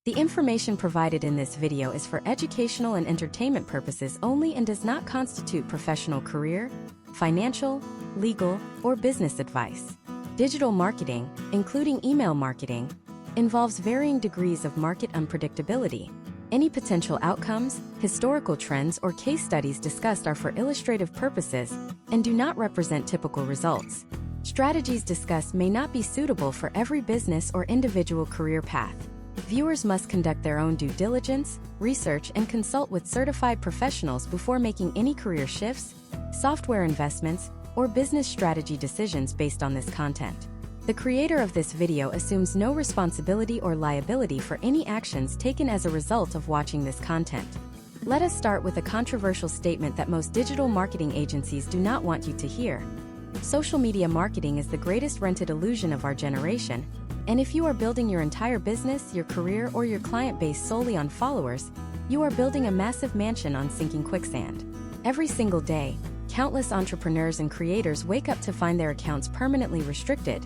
The information provided in this video is for educational and entertainment purposes only and does not constitute professional career, financial, legal, or business advice. Digital marketing, including email marketing, involves varying degrees of market unpredictability. Any potential outcomes, historical trends, or case studies discussed are for illustrative purposes and do not represent typical results. Strategies discussed may not be suitable for every business or individual career path. Viewers must conduct their own due diligence, research, and consult with certified professionals before making any career shifts, software investments, or business strategy decisions based on this content. The creator of this video assumes no responsibility or liability for any actions taken as a result of watching this content. Let us start with a controversial statement that most digital marketing agencies do not want you to hear. Social media marketing is the greatest rented illusion of our generation, and if you are building your entire business, your career, or your client base solely on followers, you are building a massive mansion on sinking quicksand. Every single day, countless entrepreneurs and creators wake up to find their accounts permanently restricted,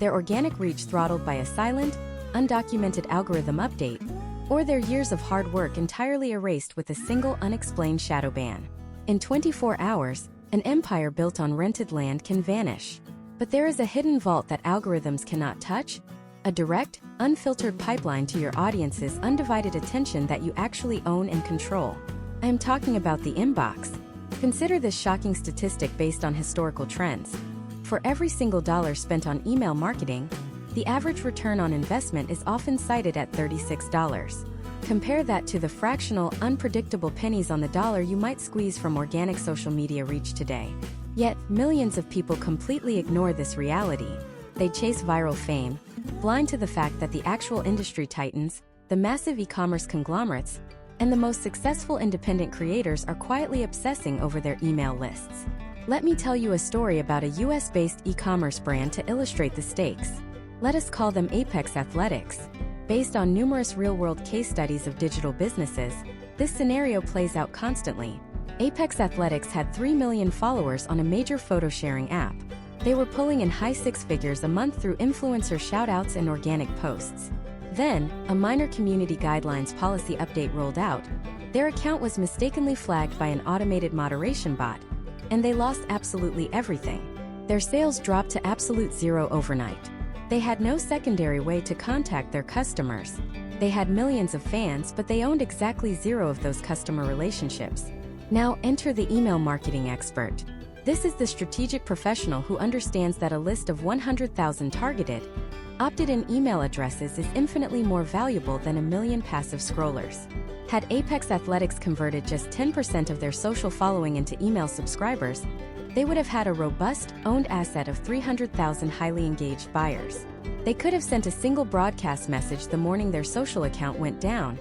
their organic reach throttled by a silent, undocumented algorithm update, or their years of hard work entirely erased with a single unexplained shadow ban. In 24 hours, an empire built on rented land can vanish. But there is a hidden vault that algorithms cannot touch, a direct, unfiltered pipeline to your audience's undivided attention that you actually own and control. I am talking about the inbox. Consider this shocking statistic based on historical trends. For every single dollar spent on email marketing, the average return on investment is often cited at $36. Compare that to the fractional, unpredictable pennies on the dollar you might squeeze from organic social media reach today. Yet, millions of people completely ignore this reality. They chase viral fame, blind to the fact that the actual industry titans, the massive e-commerce conglomerates, and the most successful independent creators are quietly obsessing over their email lists. Let me tell you a story about a US-based e-commerce brand to illustrate the stakes. Let us call them Apex Athletics. Based on numerous real-world case studies of digital businesses, this scenario plays out constantly. Apex Athletics had 3 million followers on a major photo-sharing app. They were pulling in high six figures a month through influencer shoutouts and organic posts. Then, a minor community guidelines policy update rolled out. Their account was mistakenly flagged by an automated moderation bot, and they lost absolutely everything. Their sales dropped to absolute zero overnight. They had no secondary way to contact their customers. They had millions of fans, but they owned exactly zero of those customer relationships. Now enter the email marketing expert. This is the strategic professional who understands that a list of 100,000 targeted, opted-in email addresses is infinitely more valuable than a million passive scrollers. Had Apex Athletics converted just 10% of their social following into email subscribers, they would have had a robust, owned asset of 300,000 highly engaged buyers. They could have sent a single broadcast message the morning their social account went down,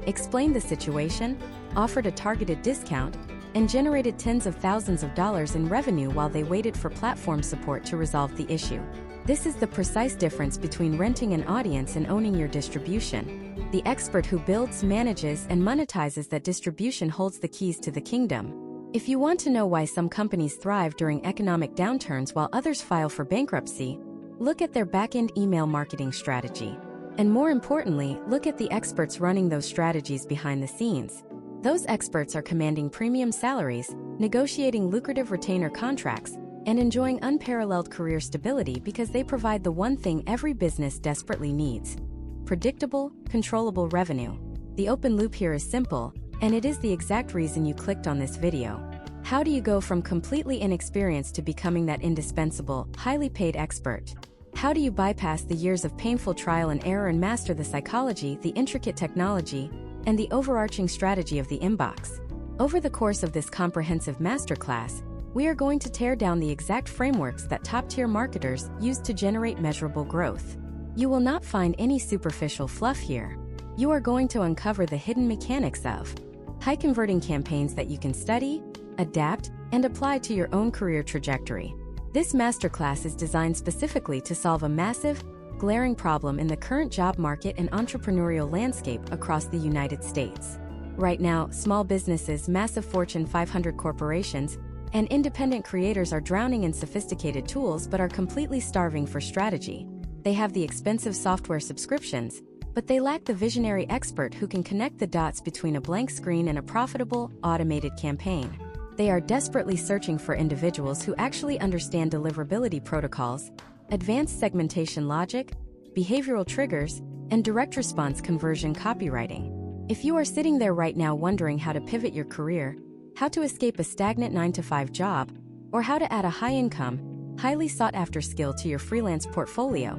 explained the situation, offered a targeted discount, and generated tens of thousands of dollars in revenue while they waited for platform support to resolve the issue. This is the precise difference between renting an audience and owning your distribution. The expert who builds, manages, and monetizes that distribution holds the keys to the kingdom. If you want to know why some companies thrive during economic downturns while others file for bankruptcy, look at their back-end email marketing strategy. And more importantly, look at the experts running those strategies behind the scenes. Those experts are commanding premium salaries, negotiating lucrative retainer contracts, and enjoying unparalleled career stability because they provide the one thing every business desperately needs: predictable, controllable revenue. The open loop here is simple, and it is the exact reason you clicked on this video. How do you go from completely inexperienced to becoming that indispensable, highly paid expert? How do you bypass the years of painful trial and error and master the psychology, the intricate technology, and the overarching strategy of the inbox? Over the course of this comprehensive masterclass, we are going to tear down the exact frameworks that top-tier marketers use to generate measurable growth. You will not find any superficial fluff here. You are going to uncover the hidden mechanics of high-converting campaigns that you can study, adapt, and apply to your own career trajectory. This masterclass is designed specifically to solve a massive, glaring problem in the current job market and entrepreneurial landscape across the United States. Right now, small businesses, massive Fortune 500 corporations, and independent creators are drowning in sophisticated tools but are completely starving for strategy. They have the expensive software subscriptions, but they lack the visionary expert who can connect the dots between a blank screen and a profitable, automated campaign. They are desperately searching for individuals who actually understand deliverability protocols, advanced segmentation logic, behavioral triggers, and direct response conversion copywriting. If you are sitting there right now wondering how to pivot your career, how to escape a stagnant 9-to-5 job, or how to add a high-income, highly sought-after skill to your freelance portfolio,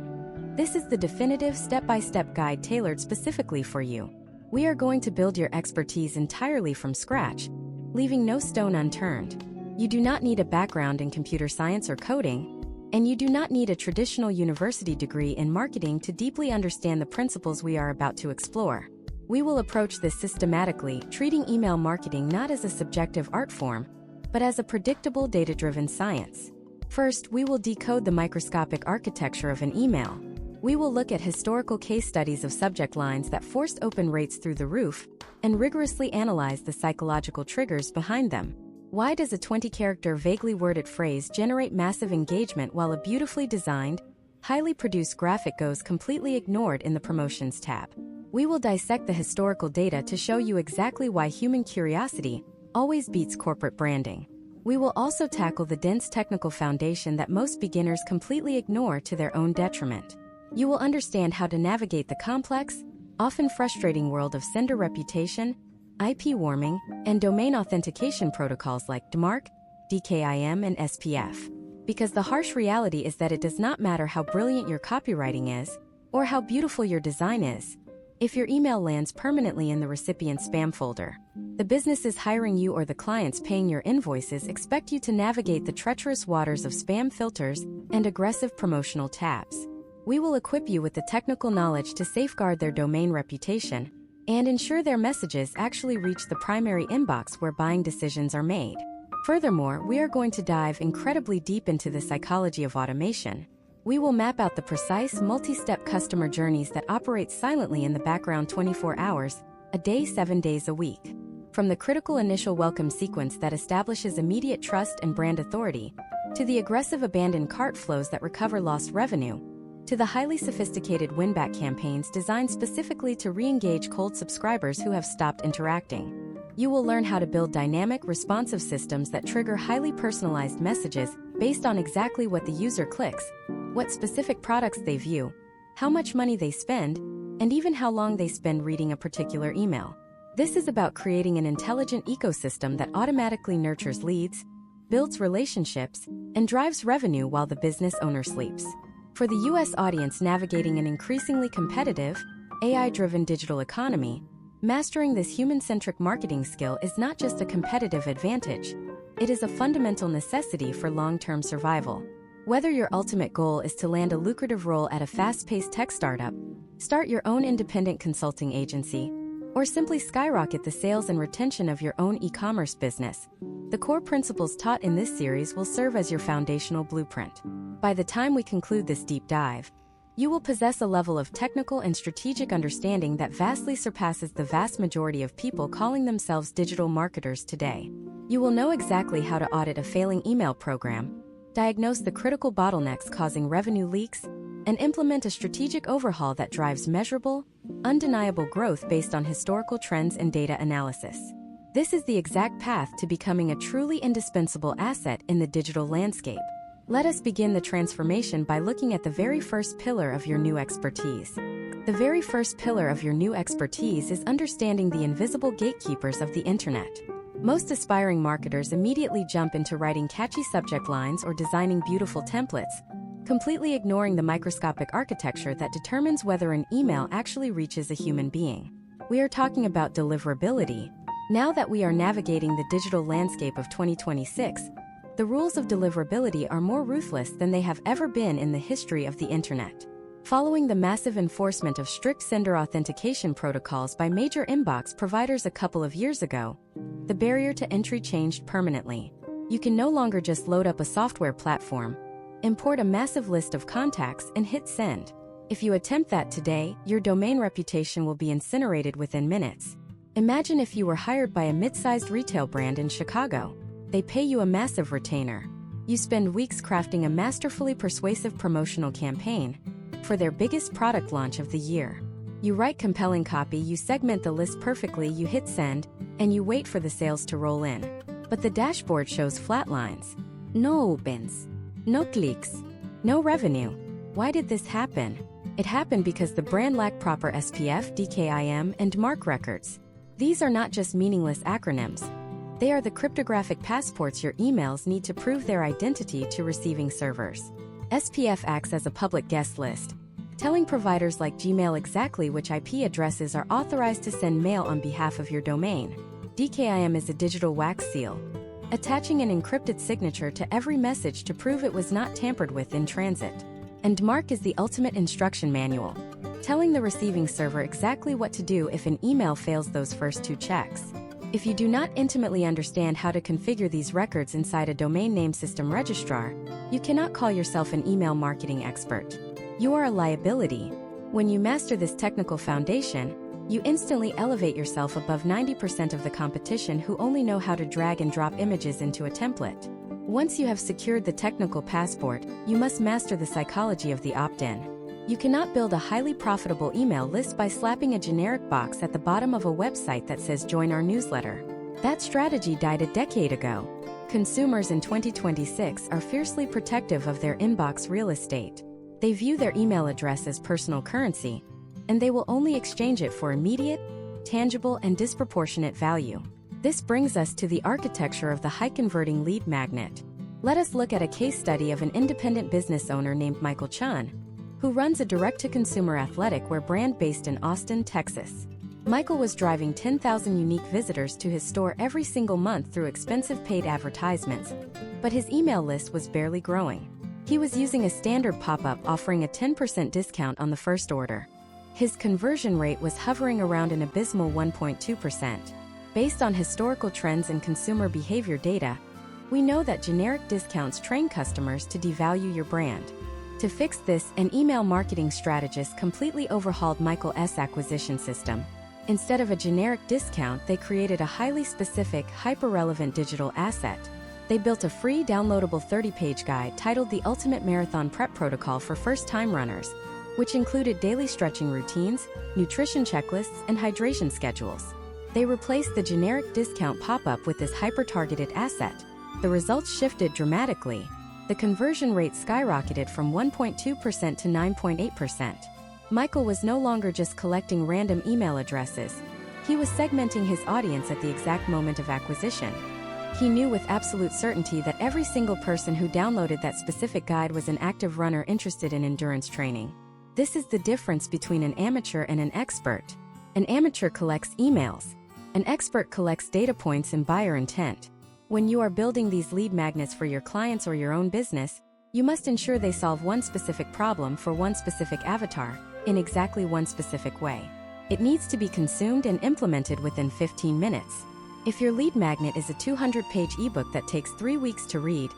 this is the definitive step-by-step guide tailored specifically for you. We are going to build your expertise entirely from scratch, leaving no stone unturned. You do not need a background in computer science or coding, and you do not need a traditional university degree in marketing to deeply understand the principles we are about to explore. We will approach this systematically, treating email marketing not as a subjective art form, but as a predictable data-driven science. First, we will decode the microscopic architecture of an email. We will look at historical case studies of subject lines that forced open rates through the roof and rigorously analyze the psychological triggers behind them. Why does a 20-character vaguely worded phrase generate massive engagement while a beautifully designed, highly produced graphic goes completely ignored in the Promotions tab? We will dissect the historical data to show you exactly why human curiosity always beats corporate branding. We will also tackle the dense technical foundation that most beginners completely ignore to their own detriment. You will understand how to navigate the complex, often frustrating world of sender reputation, IP warming, and domain authentication protocols like DMARC, DKIM, and SPF. Because the harsh reality is that it does not matter how brilliant your copywriting is, or how beautiful your design is, if your email lands permanently in the recipient's spam folder. The businesses hiring you or the clients paying your invoices expect you to navigate the treacherous waters of spam filters and aggressive promotional tabs. We will equip you with the technical knowledge to safeguard their domain reputation and ensure their messages actually reach the primary inbox where buying decisions are made. Furthermore, we are going to dive incredibly deep into the psychology of automation. We will map out the precise multi-step customer journeys that operate silently in the background 24 hours a day, 7 days a week. From the critical initial welcome sequence that establishes immediate trust and brand authority, to the aggressive abandoned cart flows that recover lost revenue, to the highly sophisticated win-back campaigns designed specifically to re-engage cold subscribers who have stopped interacting. You will learn how to build dynamic, responsive systems that trigger highly personalized messages based on exactly what the user clicks, what specific products they view, how much money they spend, and even how long they spend reading a particular email. This is about creating an intelligent ecosystem that automatically nurtures leads, builds relationships, and drives revenue while the business owner sleeps. For the US audience navigating an increasingly competitive, AI-driven digital economy, mastering this human-centric marketing skill is not just a competitive advantage, it is a fundamental necessity for long-term survival. Whether your ultimate goal is to land a lucrative role at a fast-paced tech startup, start your own independent consulting agency, or simply skyrocket the sales and retention of your own e-commerce business, the core principles taught in this series will serve as your foundational blueprint. By the time we conclude this deep dive, you will possess a level of technical and strategic understanding that vastly surpasses the vast majority of people calling themselves digital marketers today. You will know exactly how to audit a failing email program, diagnose the critical bottlenecks causing revenue leaks, and implement a strategic overhaul that drives measurable, undeniable growth based on historical trends and data analysis. This is the exact path to becoming a truly indispensable asset in the digital landscape. Let us begin the transformation by looking at the very first pillar of your new expertise. The very first pillar of your new expertise is understanding the invisible gatekeepers of the internet. Most aspiring marketers immediately jump into writing catchy subject lines or designing beautiful templates, completely ignoring the microscopic architecture that determines whether an email actually reaches a human being. We are talking about deliverability. Now that we are navigating the digital landscape of 2026, the rules of deliverability are more ruthless than they have ever been in the history of the internet. Following the massive enforcement of strict sender authentication protocols by major inbox providers a couple of years ago, the barrier to entry changed permanently. You can no longer just load up a software platform, import a massive list of contacts, and hit send. If you attempt that today, your domain reputation will be incinerated within minutes. Imagine if you were hired by a mid-sized retail brand in Chicago. They pay you a massive retainer. You spend weeks crafting a masterfully persuasive promotional campaign for their biggest product launch of the year. You write compelling copy, you segment the list perfectly, you hit send, and you wait for the sales to roll in. But the dashboard shows flat lines. No opens. No clicks. No revenue. Why did this happen? It happened because the brand lacked proper SPF, DKIM, and MARC records. These are not just meaningless acronyms. They are the cryptographic passports your emails need to prove their identity to receiving servers. SPF acts as a public guest list, telling providers like Gmail exactly which IP addresses are authorized to send mail on behalf of your domain. DKIM is a digital wax seal, attaching an encrypted signature to every message to prove it was not tampered with in transit. And MARC is the ultimate instruction manual, telling the receiving server exactly what to do if an email fails those first two checks. If you do not intimately understand how to configure these records inside a domain name system registrar, you cannot call yourself an email marketing expert. You are a liability. When you master this technical foundation, you instantly elevate yourself above 90% of the competition who only know how to drag and drop images into a template. Once you have secured the technical passport, you must master the psychology of the opt-in. You cannot build a highly profitable email list by slapping a generic box at the bottom of a website that says join our newsletter. That strategy died a decade ago. Consumers in 2026 are fiercely protective of their inbox real estate. They view their email address as personal currency, and they will only exchange it for immediate, tangible, and disproportionate value. This brings us to the architecture of the high-converting lead magnet. Let us look at a case study of an independent business owner named Michael Chun, who runs a direct-to-consumer athletic wear brand based in Austin, Texas. Michael was driving 10,000 unique visitors to his store every single month through expensive paid advertisements, but his email list was barely growing. He was using a standard pop-up offering a 10% discount on the first order. His conversion rate was hovering around an abysmal 1.2%. Based on historical trends and consumer behavior data, we know that generic discounts train customers to devalue your brand. To fix this, an email marketing strategist completely overhauled Michael's acquisition system. Instead of a generic discount, they created a highly specific, hyper-relevant digital asset. They built a free downloadable 30-page guide titled The Ultimate Marathon Prep Protocol for First-Time Runners, which included daily stretching routines, nutrition checklists, and hydration schedules. They replaced the generic discount pop-up with this hyper-targeted asset. The results shifted dramatically. The conversion rate skyrocketed from 1.2% to 9.8%. Michael was no longer just collecting random email addresses. He was segmenting his audience at the exact moment of acquisition. He knew with absolute certainty that every single person who downloaded that specific guide was an active runner interested in endurance training. This is the difference between an amateur and an expert. An amateur collects emails. An expert collects data points and buyer intent. When you are building these lead magnets for your clients or your own business, you must ensure they solve one specific problem for one specific avatar, in exactly one specific way. It needs to be consumed and implemented within 15 minutes. If your lead magnet is a 200-page ebook that takes 3 weeks to read,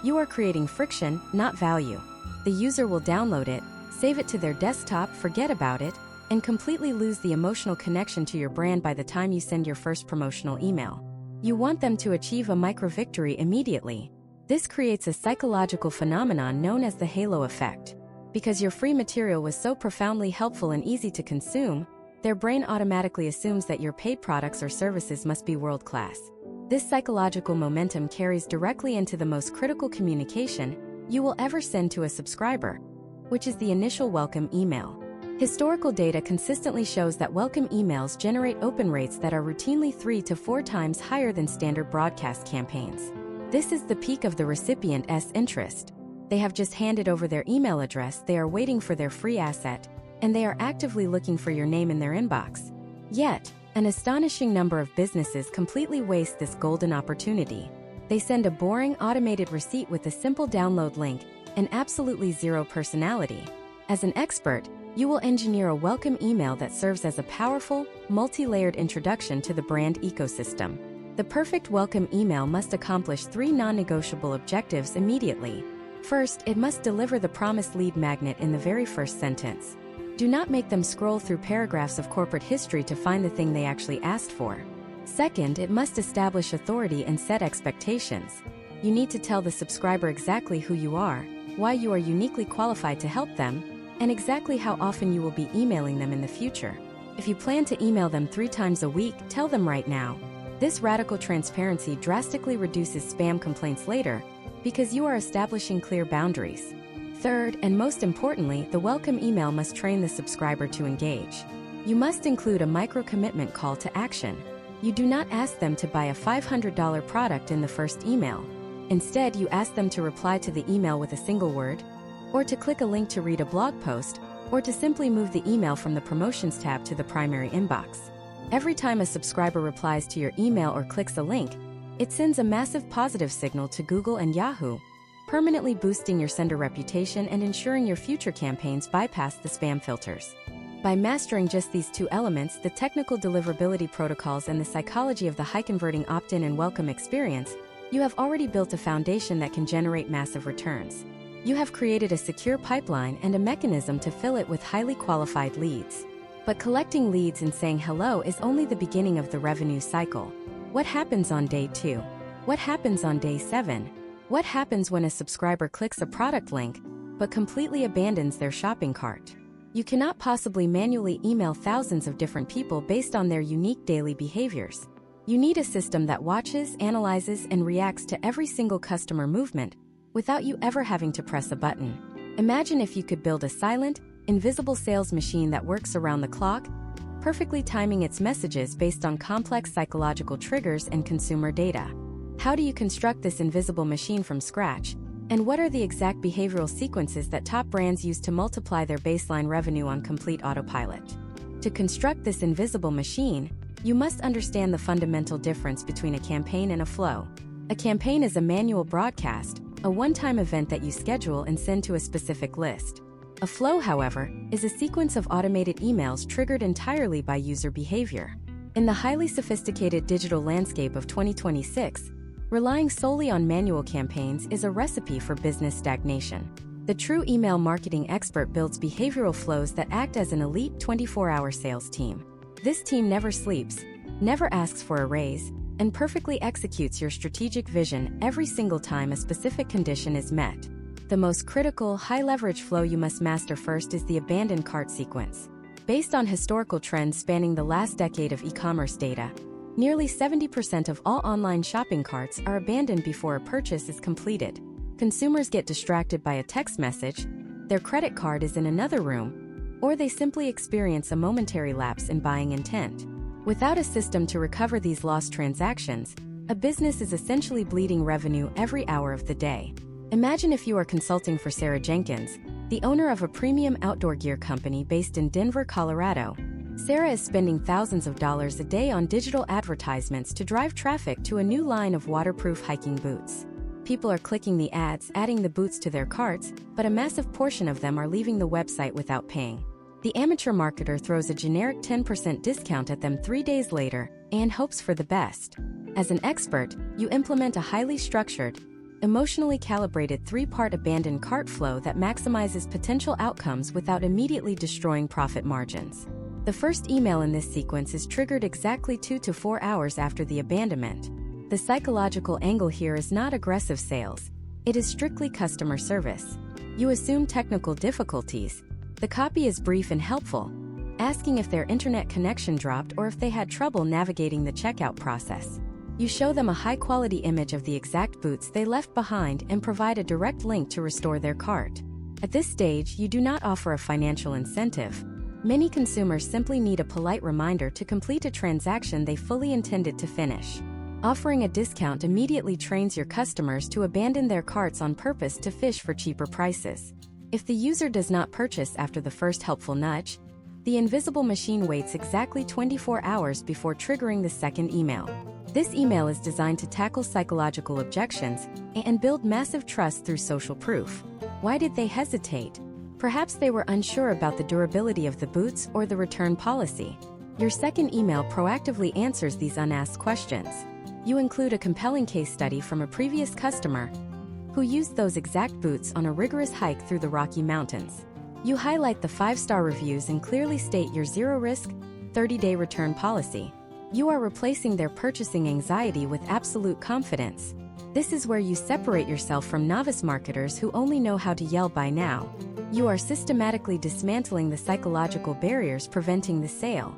you are creating friction, not value. The user will download it, save it to their desktop, forget about it, and completely lose the emotional connection to your brand by the time you send your first promotional email. You want them to achieve a micro-victory immediately. This creates a psychological phenomenon known as the halo effect. Because your free material was so profoundly helpful and easy to consume, their brain automatically assumes that your paid products or services must be world-class. This psychological momentum carries directly into the most critical communication you will ever send to a subscriber, which is the initial welcome email. Historical data consistently shows that welcome emails generate open rates that are routinely 3 to 4 times higher than standard broadcast campaigns. This is the peak of the recipient's interest. They have just handed over their email address, they are waiting for their free asset, and they are actively looking for your name in their inbox. Yet, an astonishing number of businesses completely waste this golden opportunity. They send a boring automated receipt with a simple download link and absolutely zero personality. As an expert, you will engineer a welcome email that serves as a powerful, multi-layered introduction to the brand ecosystem. The perfect welcome email must accomplish 3 non-negotiable objectives immediately. First, it must deliver the promised lead magnet in the very first sentence. Do not make them scroll through paragraphs of corporate history to find the thing they actually asked for. Second, it must establish authority and set expectations. You need to tell the subscriber exactly who you are, why you are uniquely qualified to help them, and exactly how often you will be emailing them in the future. If you plan to email them 3 times a week, tell them right now. This radical transparency drastically reduces spam complaints later because you are establishing clear boundaries. Third, and most importantly, the welcome email must train the subscriber to engage. You must include a micro-commitment call to action. You do not ask them to buy a $500 product in the first email. Instead, you ask them to reply to the email with a single word, or to click a link to read a blog post, or to simply move the email from the promotions tab to the primary inbox. Every time a subscriber replies to your email or clicks a link, it sends a massive positive signal to Google and Yahoo, permanently boosting your sender reputation and ensuring your future campaigns bypass the spam filters. By mastering just these 2 elements, the technical deliverability protocols and the psychology of the high-converting opt-in and welcome experience, you have already built a foundation that can generate massive returns. You have created a secure pipeline and a mechanism to fill it with highly qualified leads. But collecting leads and saying hello is only the beginning of the revenue cycle. What happens on day 2? What happens on day 7? What happens when a subscriber clicks a product link but completely abandons their shopping cart? You cannot possibly manually email thousands of different people based on their unique daily behaviors. You need a system that watches, analyzes, and reacts to every single customer movement without you ever having to press a button. Imagine if you could build a silent, invisible sales machine that works around the clock, perfectly timing its messages based on complex psychological triggers and consumer data. How do you construct this invisible machine from scratch? And what are the exact behavioral sequences that top brands use to multiply their baseline revenue on complete autopilot? To construct this invisible machine, you must understand the fundamental difference between a campaign and a flow. A campaign is a manual broadcast, a one-time event that you schedule and send to a specific list. A flow, however, is a sequence of automated emails triggered entirely by user behavior. In the highly sophisticated digital landscape of 2026, relying solely on manual campaigns is a recipe for business stagnation. The true email marketing expert builds behavioral flows that act as an elite 24-hour sales team. This team never sleeps, never asks for a raise, and perfectly executes your strategic vision every single time a specific condition is met. The most critical, high-leverage flow you must master first is the abandoned cart sequence. Based on historical trends spanning the last decade of e-commerce data, nearly 70% of all online shopping carts are abandoned before a purchase is completed. Consumers get distracted by a text message, their credit card is in another room, or they simply experience a momentary lapse in buying intent. Without a system to recover these lost transactions, a business is essentially bleeding revenue every hour of the day. Imagine if you are consulting for Sarah Jenkins, the owner of a premium outdoor gear company based in Denver, Colorado. Sarah is spending thousands of dollars a day on digital advertisements to drive traffic to a new line of waterproof hiking boots. People are clicking the ads, adding the boots to their carts, but a massive portion of them are leaving the website without paying. The amateur marketer throws a generic 10% discount at them 3 days later and hopes for the best. As an expert, you implement a highly structured, emotionally calibrated 3-part abandoned cart flow that maximizes potential outcomes without immediately destroying profit margins. The first email in this sequence is triggered exactly 2 to 4 hours after the abandonment. The psychological angle here is not aggressive sales. It is strictly customer service. You assume technical difficulties. The copy is brief and helpful, asking if their internet connection dropped or if they had trouble navigating the checkout process. You show them a high-quality image of the exact boots they left behind and provide a direct link to restore their cart. At this stage, you do not offer a financial incentive. Many consumers simply need a polite reminder to complete a transaction they fully intended to finish. Offering a discount immediately trains your customers to abandon their carts on purpose to fish for cheaper prices. If the user does not purchase after the first helpful nudge, the invisible machine waits exactly 24 hours before triggering the second email. This email is designed to tackle psychological objections and build massive trust through social proof. Why did they hesitate? Perhaps they were unsure about the durability of the boots or the return policy. Your second email proactively answers these unasked questions. You include a compelling case study from a previous customer who used those exact boots on a rigorous hike through the Rocky Mountains. You highlight the 5-star reviews and clearly state your zero-risk, 30-day return policy. You are replacing their purchasing anxiety with absolute confidence. This is where you separate yourself from novice marketers who only know how to yell "buy now." You are systematically dismantling the psychological barriers preventing the sale.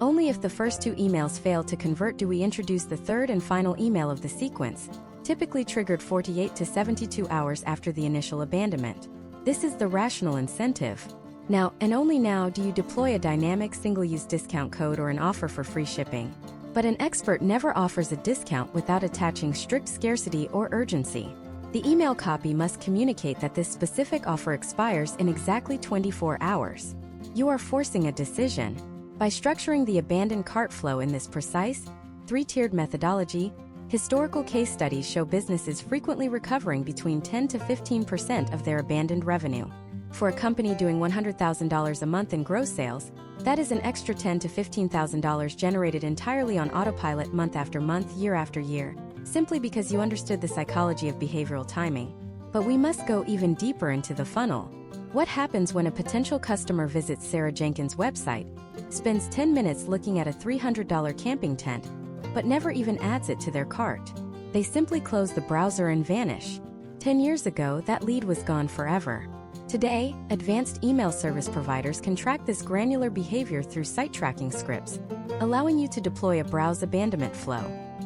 Only if the first 2 emails fail to convert do we introduce the third and final email of the sequence, typically triggered 48 to 72 hours after the initial abandonment. This is the rational incentive. Now, and only now, do you deploy a dynamic single-use discount code or an offer for free shipping. But an expert never offers a discount without attaching strict scarcity or urgency. The email copy must communicate that this specific offer expires in exactly 24 hours. You are forcing a decision. By structuring the abandoned cart flow in this precise, 3-tiered methodology, historical case studies show businesses frequently recovering between 10 to 15% of their abandoned revenue. For a company doing $100,000 a month in gross sales, that is an extra $10,000 to $15,000 generated entirely on autopilot month after month, year after year, simply because you understood the psychology of behavioral timing. But we must go even deeper into the funnel. What happens when a potential customer visits Sarah Jenkins' website, spends 10 minutes looking at a $300 camping tent, but never even adds it to their cart? They simply close the browser and vanish. 10 years ago, that lead was gone forever. Today, advanced email service providers can track this granular behavior through site tracking scripts, allowing you to deploy a browse abandonment flow.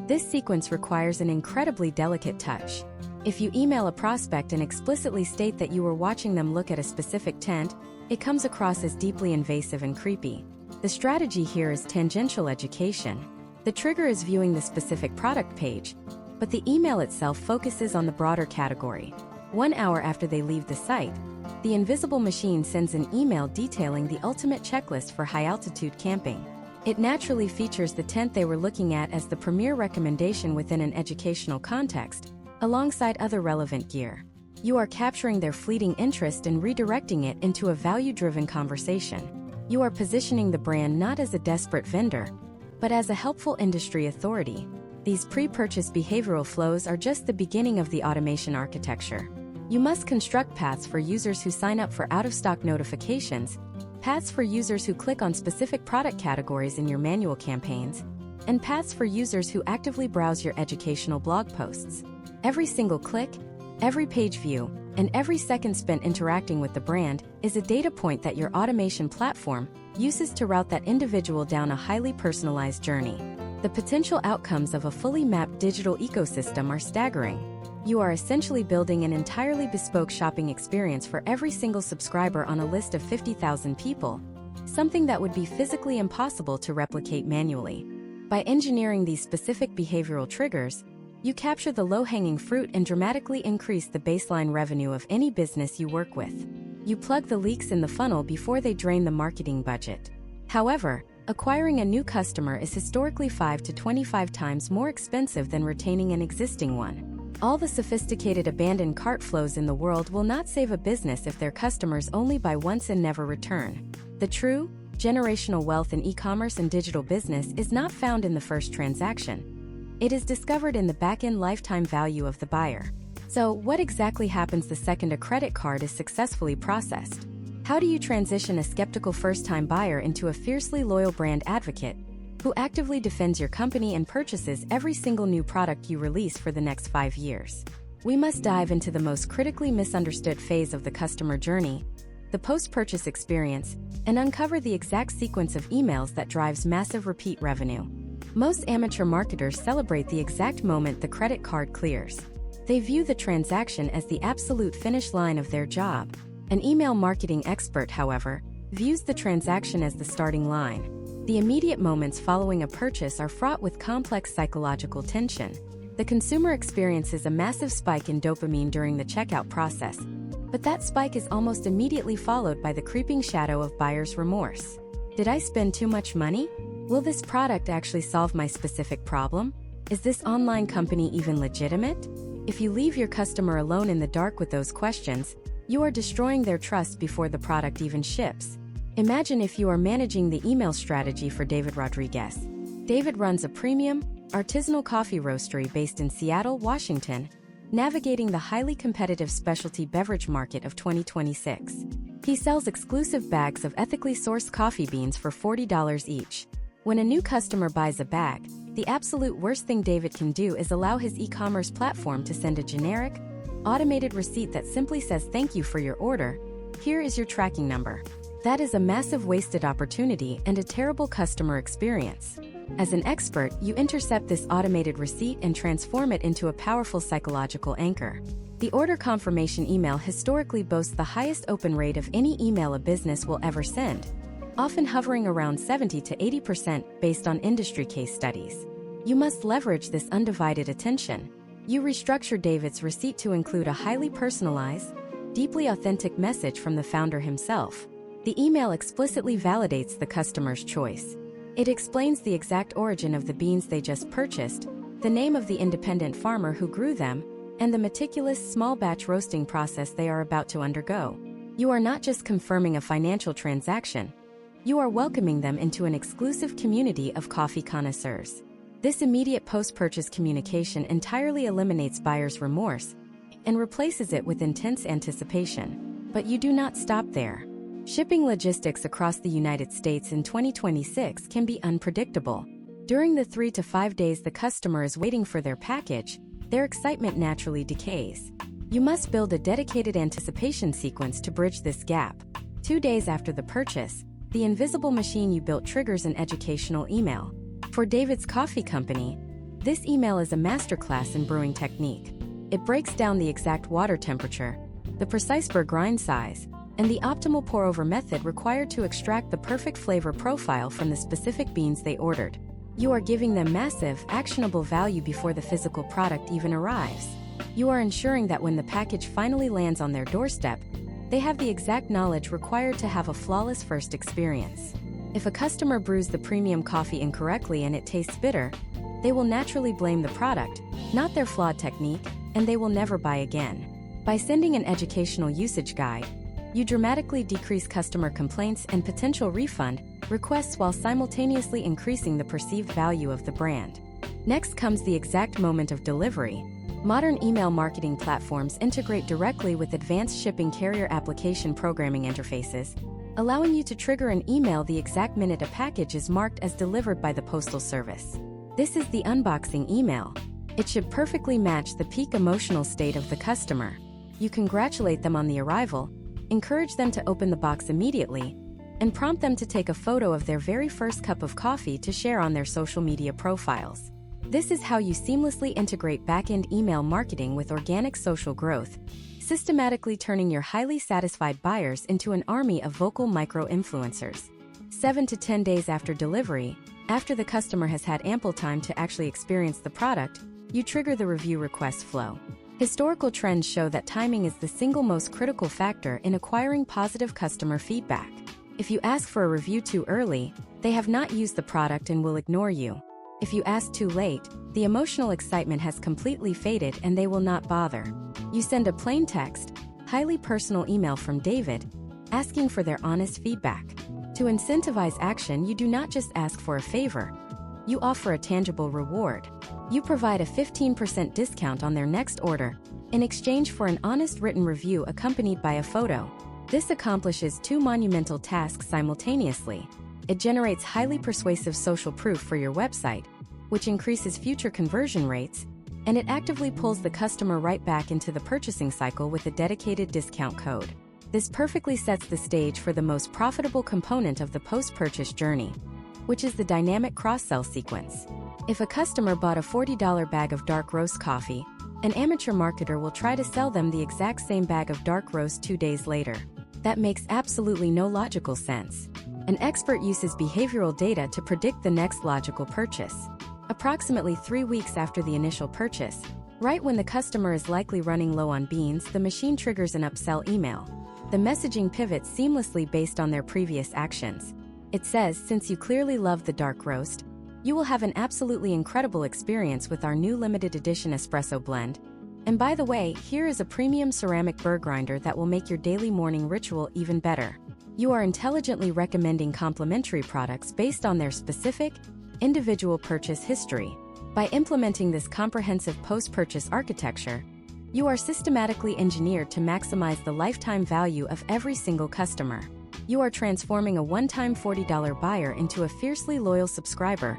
This sequence requires an incredibly delicate touch. If you email a prospect and explicitly state that you were watching them look at a specific tent, it comes across as deeply invasive and creepy. The strategy here is tangential education. The trigger is viewing the specific product page, but the email itself focuses on the broader category. 1 hour after they leave the site, the invisible machine sends an email detailing the ultimate checklist for high-altitude camping. It naturally features the tent they were looking at as the premier recommendation within an educational context, alongside other relevant gear. You are capturing their fleeting interest and redirecting it into a value-driven conversation. You are positioning the brand not as a desperate vendor, but as a helpful industry authority. These pre-purchase behavioral flows are just the beginning of the automation architecture. You must construct paths for users who sign up for out-of-stock notifications, paths for users who click on specific product categories in your manual campaigns, and paths for users who actively browse your educational blog posts. Every single click, every page view, and every second spent interacting with the brand is a data point that your automation platform uses to route that individual down a highly personalized journey. The potential outcomes of a fully mapped digital ecosystem are staggering. You are essentially building an entirely bespoke shopping experience for every single subscriber on a list of 50,000 people, something that would be physically impossible to replicate manually. By engineering these specific behavioral triggers, you capture the low-hanging fruit and dramatically increase the baseline revenue of any business you work with. You plug the leaks in the funnel before they drain the marketing budget. However, acquiring a new customer is historically 5 to 25 times more expensive than retaining an existing one. All the sophisticated abandoned cart flows in the world will not save a business if their customers only buy once and never return. The true, generational wealth in e-commerce and digital business is not found in the first transaction. It is discovered in the back-end lifetime value of the buyer. So, what exactly happens the second a credit card is successfully processed? How do you transition a skeptical first-time buyer into a fiercely loyal brand advocate who actively defends your company and purchases every single new product you release for the next 5 years? We must dive into the most critically misunderstood phase of the customer journey, the post-purchase experience, and uncover the exact sequence of emails that drives massive repeat revenue. Most amateur marketers celebrate the exact moment the credit card clears. They view the transaction as the absolute finish line of their job. An email marketing expert, however, views the transaction as the starting line. The immediate moments following a purchase are fraught with complex psychological tension. The consumer experiences a massive spike in dopamine during the checkout process, but that spike is almost immediately followed by the creeping shadow of buyer's remorse. Did I spend too much money? Will this product actually solve my specific problem? Is this online company even legitimate? If you leave your customer alone in the dark with those questions, you are destroying their trust before the product even ships. Imagine if you are managing the email strategy for David Rodriguez. David runs a premium, artisanal coffee roastery based in Seattle, Washington, navigating the highly competitive specialty beverage market of 2026. He sells exclusive bags of ethically sourced coffee beans for $40 each. When a new customer buys a bag, The absolute worst thing David can do is allow his e-commerce platform to send a generic, automated receipt that simply says thank you for your order. Here is your tracking number. That is a massive wasted opportunity and a terrible customer experience. As an expert, you intercept this automated receipt and transform it into a powerful psychological anchor. The order confirmation email historically boasts the highest open rate of any email a business will ever send, often hovering around 70 to 80% based on industry case studies. You must leverage this undivided attention. You restructure David's receipt to include a highly personalized, deeply authentic message from the founder himself. The email explicitly validates the customer's choice. It explains the exact origin of the beans they just purchased, the name of the independent farmer who grew them, and the meticulous small batch roasting process they are about to undergo. You are not just confirming a financial transaction, you are welcoming them into an exclusive community of coffee connoisseurs. This immediate post-purchase communication entirely eliminates buyer's remorse and replaces it with intense anticipation. But you do not stop there. Shipping logistics across the United States in 2026 can be unpredictable. During the 3 to 5 days the customer is waiting for their package, their excitement naturally decays. You must build a dedicated anticipation sequence to bridge this gap. 2 days after the purchase, the invisible machine you built triggers an educational email. For David's Coffee Company, this email is a masterclass in brewing technique. It breaks down the exact water temperature, the precise burr grind size, and the optimal pour-over method required to extract the perfect flavor profile from the specific beans they ordered. You are giving them massive, actionable value before the physical product even arrives. You are ensuring that when the package finally lands on their doorstep, they have the exact knowledge required to have a flawless first experience. If a customer brews the premium coffee incorrectly and it tastes bitter, they will naturally blame the product, not their flawed technique, and they will never buy again. By sending an educational usage guide, you dramatically decrease customer complaints and potential refund requests while simultaneously increasing the perceived value of the brand. Next comes the exact moment of delivery. Modern email marketing platforms integrate directly with advanced shipping carrier application programming interfaces, allowing you to trigger an email the exact minute a package is marked as delivered by the postal service. This is the unboxing email. It should perfectly match the peak emotional state of the customer. You congratulate them on the arrival, encourage them to open the box immediately, and prompt them to take a photo of their very first cup of coffee to share on their social media profiles. This is how you seamlessly integrate back-end email marketing with organic social growth, systematically turning your highly satisfied buyers into an army of vocal micro-influencers. 7 to 10 days after delivery, after the customer has had ample time to actually experience the product, you trigger the review request flow. Historical trends show that timing is the single most critical factor in acquiring positive customer feedback. If you ask for a review too early, they have not used the product and will ignore you. If you ask too late, the emotional excitement has completely faded and they will not bother. You send a plain text, highly personal email from David, asking for their honest feedback. To incentivize action, you do not just ask for a favor. You offer a tangible reward. You provide a 15% discount on their next order, in exchange for an honest written review accompanied by a photo. This accomplishes two monumental tasks simultaneously. It generates highly persuasive social proof for your website, which increases future conversion rates, and it actively pulls the customer right back into the purchasing cycle with a dedicated discount code. This perfectly sets the stage for the most profitable component of the post-purchase journey, which is the dynamic cross-sell sequence. If a customer bought a $40 bag of dark roast coffee, an amateur marketer will try to sell them the exact same bag of dark roast 2 days later. That makes absolutely no logical sense. An expert uses behavioral data to predict the next logical purchase. Approximately 3 weeks after the initial purchase, right when the customer is likely running low on beans, the machine triggers an upsell email. The messaging pivots seamlessly based on their previous actions. It says, since you clearly love the dark roast, you will have an absolutely incredible experience with our new limited edition espresso blend. And by the way, here is a premium ceramic burr grinder that will make your daily morning ritual even better. You are intelligently recommending complementary products based on their specific, individual purchase history. By implementing this comprehensive post-purchase architecture, you are systematically engineered to maximize the lifetime value of every single customer. You are transforming a one-time $40 buyer into a fiercely loyal subscriber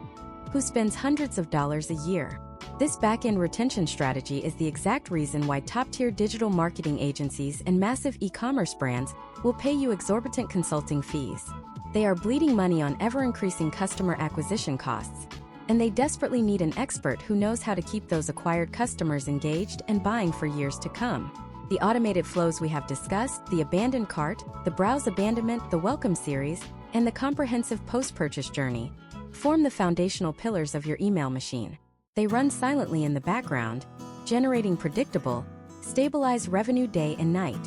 who spends hundreds of dollars a year. This back-end retention strategy is the exact reason why top-tier digital marketing agencies and massive e-commerce brands will pay you exorbitant consulting fees. They are bleeding money on ever-increasing customer acquisition costs, and they desperately need an expert who knows how to keep those acquired customers engaged and buying for years to come. The automated flows we have discussed, the abandoned cart, the browse abandonment, the welcome series, and the comprehensive post-purchase journey form the foundational pillars of your email machine. They run silently in the background, generating predictable, stabilized revenue day and night.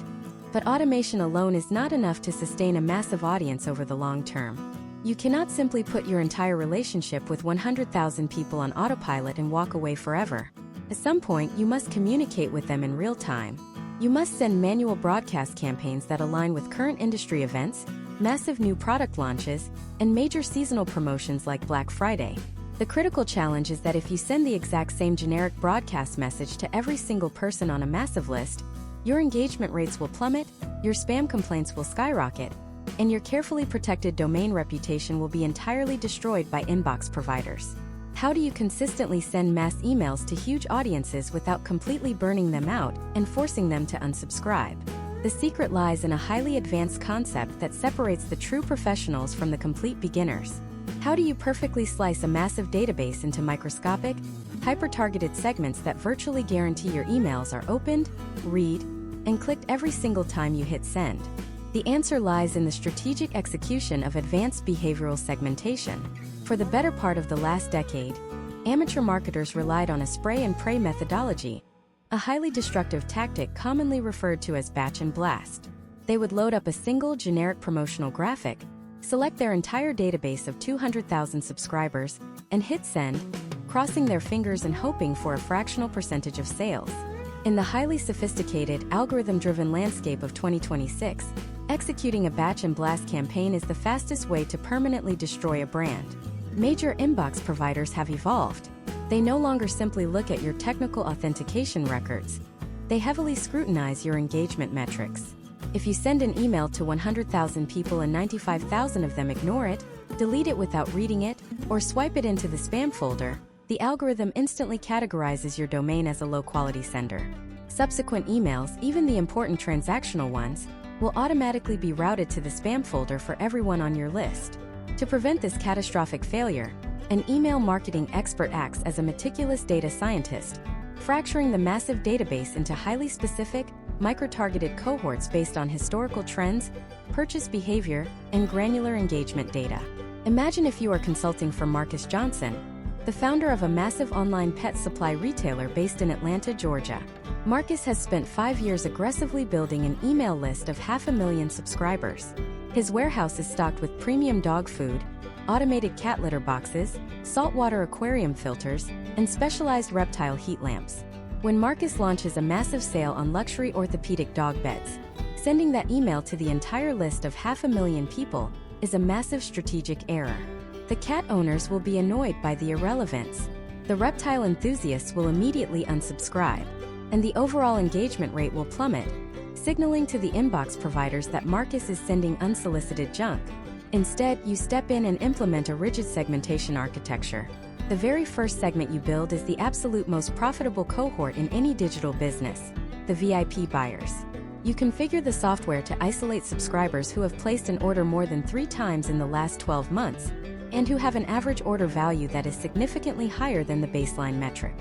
But automation alone is not enough to sustain a massive audience over the long term. You cannot simply put your entire relationship with 100,000 people on autopilot and walk away forever. At some point, you must communicate with them in real time. You must send manual broadcast campaigns that align with current industry events, massive new product launches, and major seasonal promotions like Black Friday. The critical challenge is that if you send the exact same generic broadcast message to every single person on a massive list, your engagement rates will plummet, your spam complaints will skyrocket, and your carefully protected domain reputation will be entirely destroyed by inbox providers. How do you consistently send mass emails to huge audiences without completely burning them out and forcing them to unsubscribe? The secret lies in a highly advanced concept that separates the true professionals from the complete beginners. How do you perfectly slice a massive database into microscopic, hyper-targeted segments that virtually guarantee your emails are opened, read, and clicked every single time you hit send? The answer lies in the strategic execution of advanced behavioral segmentation. For the better part of the last decade, amateur marketers relied on a spray and pray methodology, a highly destructive tactic commonly referred to as batch and blast. They would load up a single generic promotional graphic, select their entire database of 200,000 subscribers, and hit send, crossing their fingers and hoping for a fractional percentage of sales. In the highly sophisticated, algorithm-driven landscape of 2026, executing a batch and blast campaign is the fastest way to permanently destroy a brand. Major inbox providers have evolved. They no longer simply look at your technical authentication records. They heavily scrutinize your engagement metrics. If you send an email to 100,000 people and 95,000 of them ignore it, delete it without reading it, or swipe it into the spam folder, the algorithm instantly categorizes your domain as a low-quality sender. Subsequent emails, even the important transactional ones, will automatically be routed to the spam folder for everyone on your list. To prevent this catastrophic failure, an email marketing expert acts as a meticulous data scientist, fracturing the massive database into highly specific, micro-targeted cohorts based on historical trends, purchase behavior, and granular engagement data. Imagine if you are consulting for Marcus Johnson, the founder of a massive online pet supply retailer based in Atlanta, Georgia. Marcus has spent 5 years aggressively building an email list of 500,000 subscribers. His warehouse is stocked with premium dog food, automated cat litter boxes, saltwater aquarium filters, and specialized reptile heat lamps. When Marcus launches a massive sale on luxury orthopedic dog beds, sending that email to the entire list of 500,000 people is a massive strategic error. The cat owners will be annoyed by the irrelevance. The reptile enthusiasts will immediately unsubscribe, and the overall engagement rate will plummet, signaling to the inbox providers that Marcus is sending unsolicited junk. Instead, you step in and implement a rigid segmentation architecture. The very first segment you build is the absolute most profitable cohort in any digital business, the VIP buyers. You configure the software to isolate subscribers who have placed an order more than 3 times in the last 12 months, and who have an average order value that is significantly higher than the baseline metric.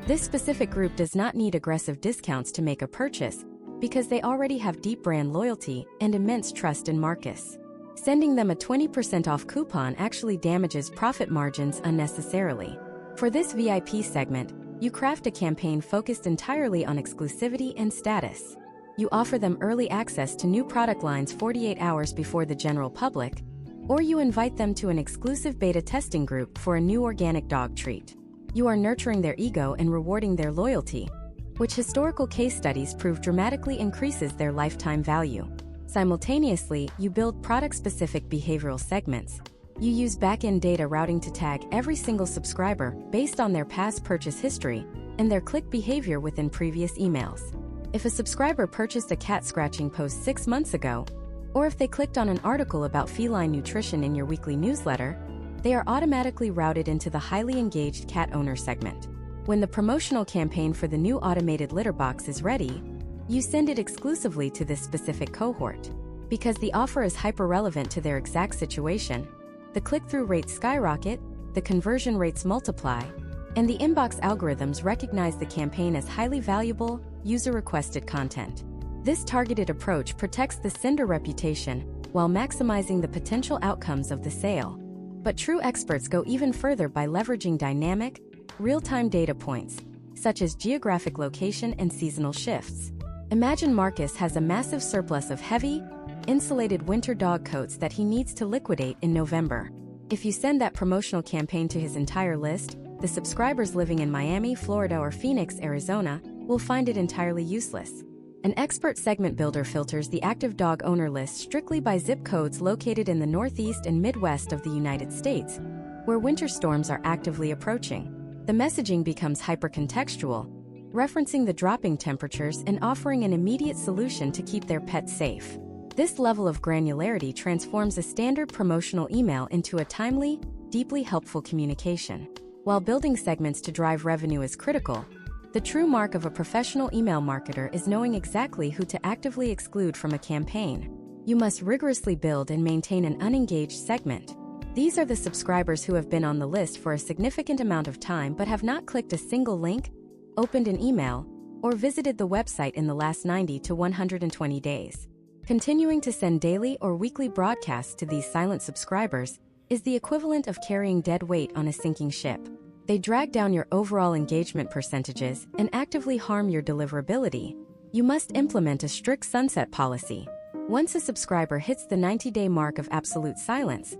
This specific group does not need aggressive discounts to make a purchase, because they already have deep brand loyalty and immense trust in Marcus. Sending them a 20% off coupon actually damages profit margins unnecessarily. For this VIP segment, you craft a campaign focused entirely on exclusivity and status. You offer them early access to new product lines 48 hours before the general public, or you invite them to an exclusive beta testing group for a new organic dog treat. You are nurturing their ego and rewarding their loyalty, which historical case studies prove dramatically increases their lifetime value. Simultaneously, you build product-specific behavioral segments. You use back-end data routing to tag every single subscriber based on their past purchase history and their click behavior within previous emails. If a subscriber purchased a cat scratching post 6 months ago, or if they clicked on an article about feline nutrition in your weekly newsletter, they are automatically routed into the highly engaged cat owner segment. When the promotional campaign for the new automated litter box is ready, you send it exclusively to this specific cohort. Because the offer is hyper-relevant to their exact situation, the click-through rates skyrocket, the conversion rates multiply, and the inbox algorithms recognize the campaign as highly valuable, user-requested content. This targeted approach protects the sender reputation while maximizing the potential outcomes of the sale. But true experts go even further by leveraging dynamic, real-time data points, such as geographic location and seasonal shifts. Imagine Marcus has a massive surplus of heavy, insulated winter dog coats that he needs to liquidate in November. If you send that promotional campaign to his entire list, the subscribers living in Miami, Florida, or Phoenix, Arizona, will find it entirely useless. An expert segment builder filters the active dog owner list strictly by zip codes located in the Northeast and Midwest of the United States, where winter storms are actively approaching. The messaging becomes hyper-contextual, referencing the dropping temperatures and offering an immediate solution to keep their pets safe. This level of granularity transforms a standard promotional email into a timely, deeply helpful communication. While building segments to drive revenue is critical, the true mark of a professional email marketer is knowing exactly who to actively exclude from a campaign. You must rigorously build and maintain an unengaged segment. These are the subscribers who have been on the list for a significant amount of time but have not clicked a single link, opened an email, or visited the website in the last 90 to 120 days. Continuing to send daily or weekly broadcasts to these silent subscribers is the equivalent of carrying dead weight on a sinking ship. They drag down your overall engagement percentages and actively harm your deliverability. You must implement a strict sunset policy. Once a subscriber hits the 90-day mark of absolute silence,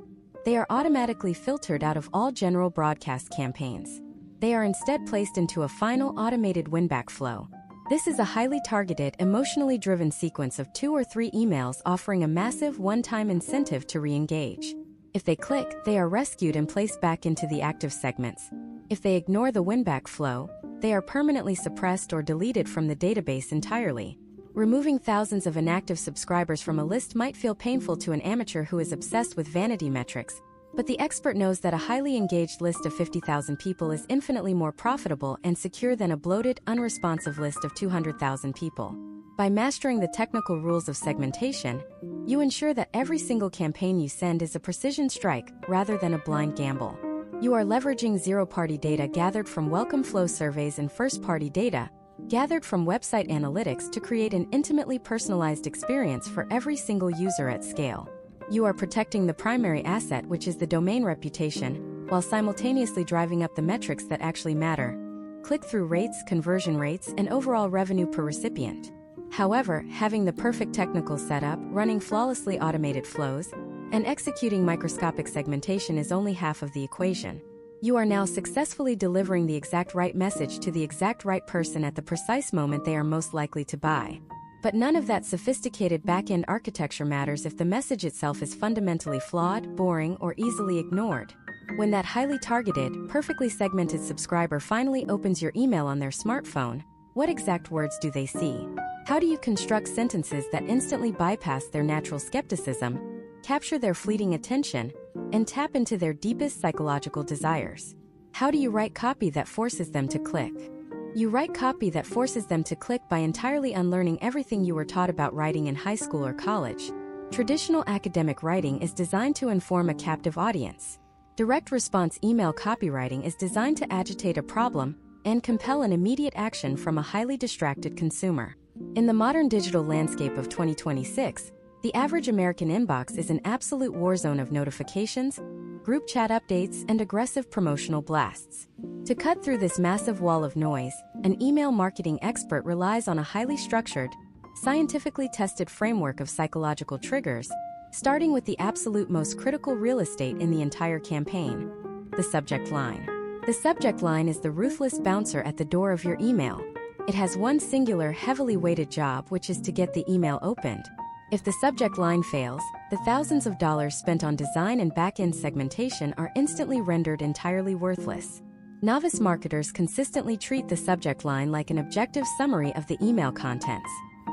they are automatically filtered out of all general broadcast campaigns. They are instead placed into a final automated win-back flow. This is a highly targeted, emotionally driven sequence of 2 or 3 emails offering a massive one-time incentive to re-engage. If they click, they are rescued and placed back into the active segments. If they ignore the win-back flow, they are permanently suppressed or deleted from the database entirely. Removing thousands of inactive subscribers from a list might feel painful to an amateur who is obsessed with vanity metrics, but the expert knows that a highly engaged list of 50,000 people is infinitely more profitable and secure than a bloated, unresponsive list of 200,000 people. By mastering the technical rules of segmentation, you ensure that every single campaign you send is a precision strike rather than a blind gamble. You are leveraging zero-party data gathered from welcome flow surveys and first-party data gathered from website analytics to create an intimately personalized experience for every single user at scale. You are protecting the primary asset, which is the domain reputation, while simultaneously driving up the metrics that actually matter: click-through rates, conversion rates, and overall revenue per recipient. However, having the perfect technical setup, running flawlessly automated flows, and executing microscopic segmentation is only half of the equation. You are now successfully delivering the exact right message to the exact right person at the precise moment they are most likely to buy. But none of that sophisticated back-end architecture matters if the message itself is fundamentally flawed, boring, or easily ignored. When that highly targeted, perfectly segmented subscriber finally opens your email on their smartphone, what exact words do they see? How do you construct sentences that instantly bypass their natural skepticism, capture their fleeting attention, and tap into their deepest psychological desires? How do you write copy that forces them to click? You write copy that forces them to click by entirely unlearning everything you were taught about writing in high school or college. Traditional academic writing is designed to inform a captive audience. Direct response email copywriting is designed to agitate a problem and compel an immediate action from a highly distracted consumer. In the modern digital landscape of 2026, the average American inbox is an absolute war zone of notifications, group chat updates, and aggressive promotional blasts. To cut through this massive wall of noise, an email marketing expert relies on a highly structured, scientifically tested framework of psychological triggers, starting with the absolute most critical real estate in the entire campaign: the subject line. The subject line is the ruthless bouncer at the door of your email. It has one singular, heavily weighted job, which is to get the email opened. If the subject line fails, the thousands of dollars spent on design and back-end segmentation are instantly rendered entirely worthless. Novice marketers consistently treat the subject line like an objective summary of the email contents.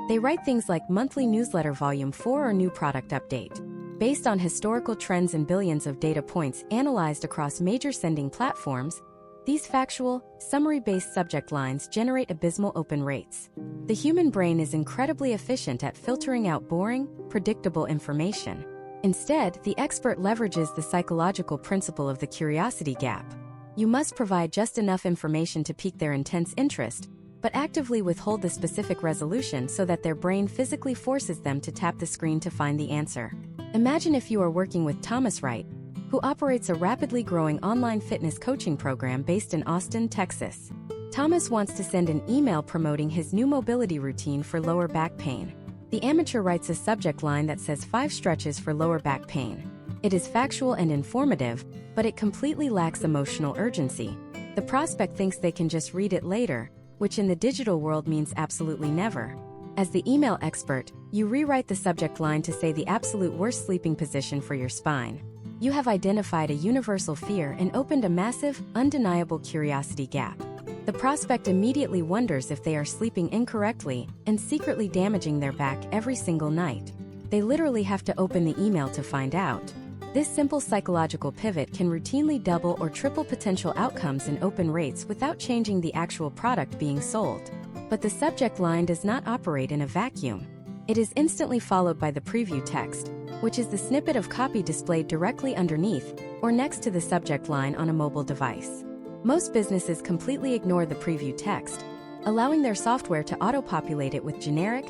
They write things like monthly newsletter volume 4 or new product update. Based on historical trends and billions of data points analyzed across major sending platforms, these factual, summary-based subject lines generate abysmal open rates. The human brain is incredibly efficient at filtering out boring, predictable information. Instead, the expert leverages the psychological principle of the curiosity gap. You must provide just enough information to pique their intense interest, but actively withhold the specific resolution so that their brain physically forces them to tap the screen to find the answer. Imagine if you are working with Thomas Wright, who operates a rapidly growing online fitness coaching program based in Austin, Texas. Thomas wants to send an email promoting his new mobility routine for lower back pain. The amateur writes a subject line that says 5 stretches for lower back pain. It is factual and informative, but it completely lacks emotional urgency. The prospect thinks they can just read it later, which in the digital world means absolutely never. As the email expert, you rewrite the subject line to say the absolute worst sleeping position for your spine. You have identified a universal fear and opened a massive, undeniable curiosity gap. The prospect immediately wonders if they are sleeping incorrectly and secretly damaging their back every single night. They literally have to open the email to find out. This simple psychological pivot can routinely double or triple potential outcomes in open rates without changing the actual product being sold. But the subject line does not operate in a vacuum. It is instantly followed by the preview text, which is the snippet of copy displayed directly underneath or next to the subject line on a mobile device. Most businesses completely ignore the preview text, allowing their software to auto-populate it with generic,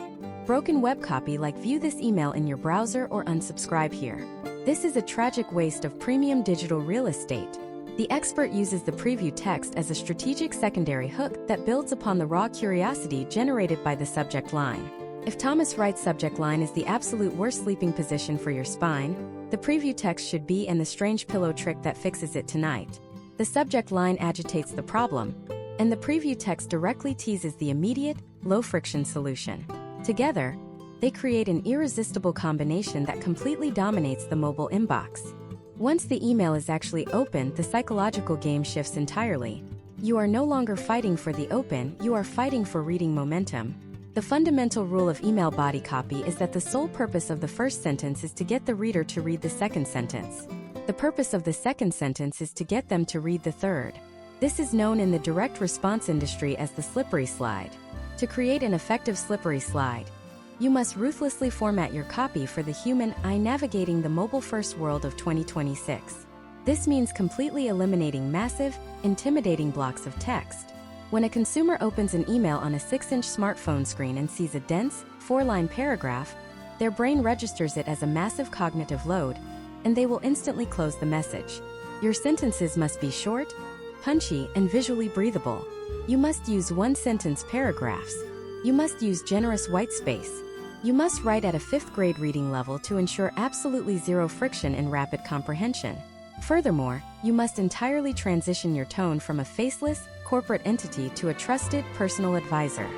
broken web copy like "view this email in your browser" or "unsubscribe here." This is a tragic waste of premium digital real estate. The expert uses the preview text as a strategic secondary hook that builds upon the raw curiosity generated by the subject line. If Thomas Wright's subject line is the absolute worst sleeping position for your spine, the preview text should be "and the strange pillow trick that fixes it tonight." The subject line agitates the problem, and the preview text directly teases the immediate, low-friction solution. Together, they create an irresistible combination that completely dominates the mobile inbox. Once the email is actually opened, the psychological game shifts entirely. You are no longer fighting for the open, you are fighting for reading momentum. The fundamental rule of email body copy is that the sole purpose of the first sentence is to get the reader to read the second sentence. The purpose of the second sentence is to get them to read the third. This is known in the direct response industry as the slippery slide. To create an effective slippery slide, you must ruthlessly format your copy for the human eye navigating the mobile-first world of 2026. This means completely eliminating massive, intimidating blocks of text. When a consumer opens an email on a 6-inch smartphone screen and sees a dense, 4-line paragraph, their brain registers it as a massive cognitive load, and they will instantly close the message. Your sentences must be short, punchy, and visually breathable. You must use one-sentence paragraphs. You must use generous white space. You must write at a 5th grade reading level to ensure absolutely zero friction and rapid comprehension. Furthermore, you must entirely transition your tone from a faceless, corporate entity to a trusted, personal advisor.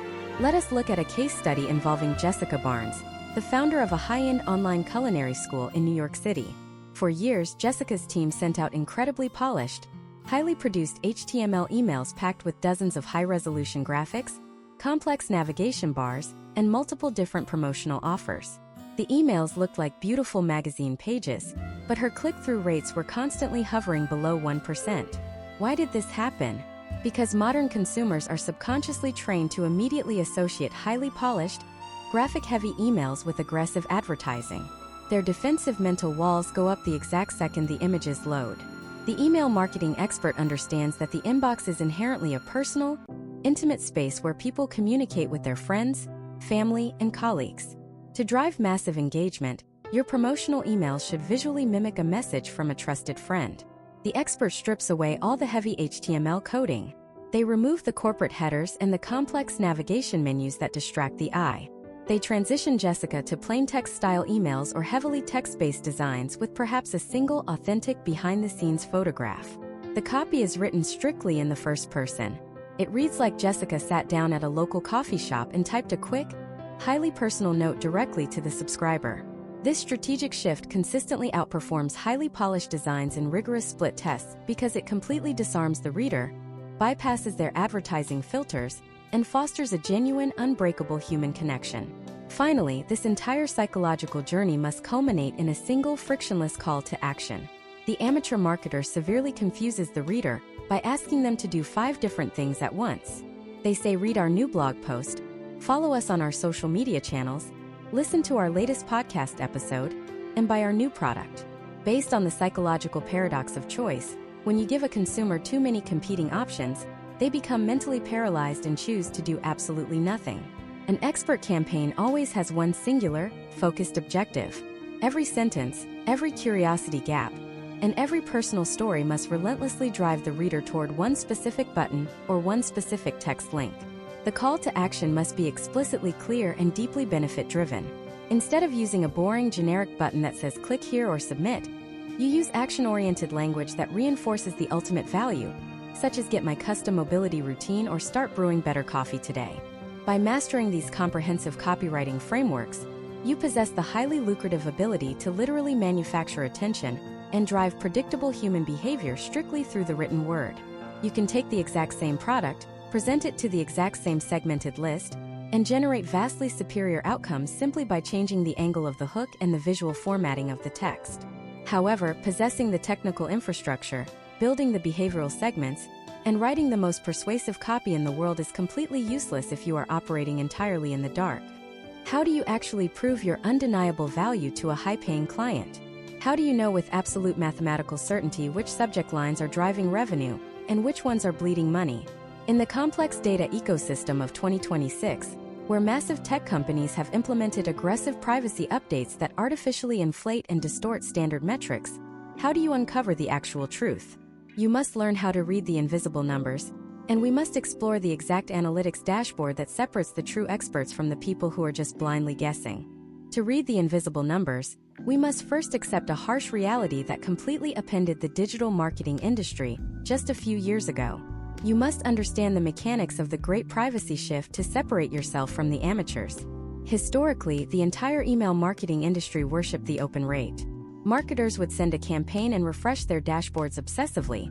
Let us look at a case study involving Jessica Barnes, the founder of a high-end online culinary school in New York City. For years, Jessica's team sent out incredibly polished, highly produced HTML emails packed with dozens of high-resolution graphics, complex navigation bars, and multiple different promotional offers. The emails looked like beautiful magazine pages, but her click-through rates were constantly hovering below 1%. Why did this happen? Because modern consumers are subconsciously trained to immediately associate highly polished, graphic-heavy emails with aggressive advertising. Their defensive mental walls go up the exact second the images load. The email marketing expert understands that the inbox is inherently a personal, intimate space where people communicate with their friends, family, and colleagues. To drive massive engagement, your promotional emails should visually mimic a message from a trusted friend. The expert strips away all the heavy HTML coding. They remove the corporate headers and the complex navigation menus that distract the eye. They transition Jessica to plain text-style emails or heavily text-based designs with perhaps a single authentic behind-the-scenes photograph. The copy is written strictly in the first person. It reads like Jessica sat down at a local coffee shop and typed a quick, highly personal note directly to the subscriber. This strategic shift consistently outperforms highly polished designs in rigorous split tests because it completely disarms the reader, bypasses their advertising filters, and fosters a genuine, unbreakable human connection. Finally, this entire psychological journey must culminate in a single frictionless call to action. The amateur marketer severely confuses the reader by asking them to do 5 different things at once. They say, read our new blog post, follow us on our social media channels, listen to our latest podcast episode, and buy our new product. Based on the psychological paradox of choice, when you give a consumer too many competing options, they become mentally paralyzed and choose to do absolutely nothing. An expert campaign always has one singular, focused objective. Every sentence, every curiosity gap, and every personal story must relentlessly drive the reader toward one specific button or one specific text link. The call to action must be explicitly clear and deeply benefit-driven. Instead of using a boring, generic button that says click here or submit, you use action-oriented language that reinforces the ultimate value, such as get my custom mobility routine or start brewing better coffee today. By mastering these comprehensive copywriting frameworks, you possess the highly lucrative ability to literally manufacture attention and drive predictable human behavior strictly through the written word. You can take the exact same product, present it to the exact same segmented list, and generate vastly superior outcomes simply by changing the angle of the hook and the visual formatting of the text. However, possessing the technical infrastructure, building the behavioral segments, and writing the most persuasive copy in the world is completely useless if you are operating entirely in the dark. How do you actually prove your undeniable value to a high-paying client? How do you know with absolute mathematical certainty which subject lines are driving revenue and which ones are bleeding money? In the complex data ecosystem of 2026, where massive tech companies have implemented aggressive privacy updates that artificially inflate and distort standard metrics, how do you uncover the actual truth? You must learn how to read the invisible numbers, and we must explore the exact analytics dashboard that separates the true experts from the people who are just blindly guessing. To read the invisible numbers, we must first accept a harsh reality that completely upended the digital marketing industry just a few years ago. You must understand the mechanics of the great privacy shift to separate yourself from the amateurs. Historically, the entire email marketing industry worshipped the open rate. Marketers would send a campaign and refresh their dashboards obsessively,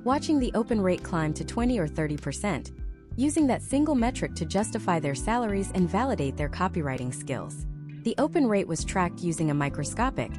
watching the open rate climb to 20 or 30%, using that single metric to justify their salaries and validate their copywriting skills. The open rate was tracked using a microscopic,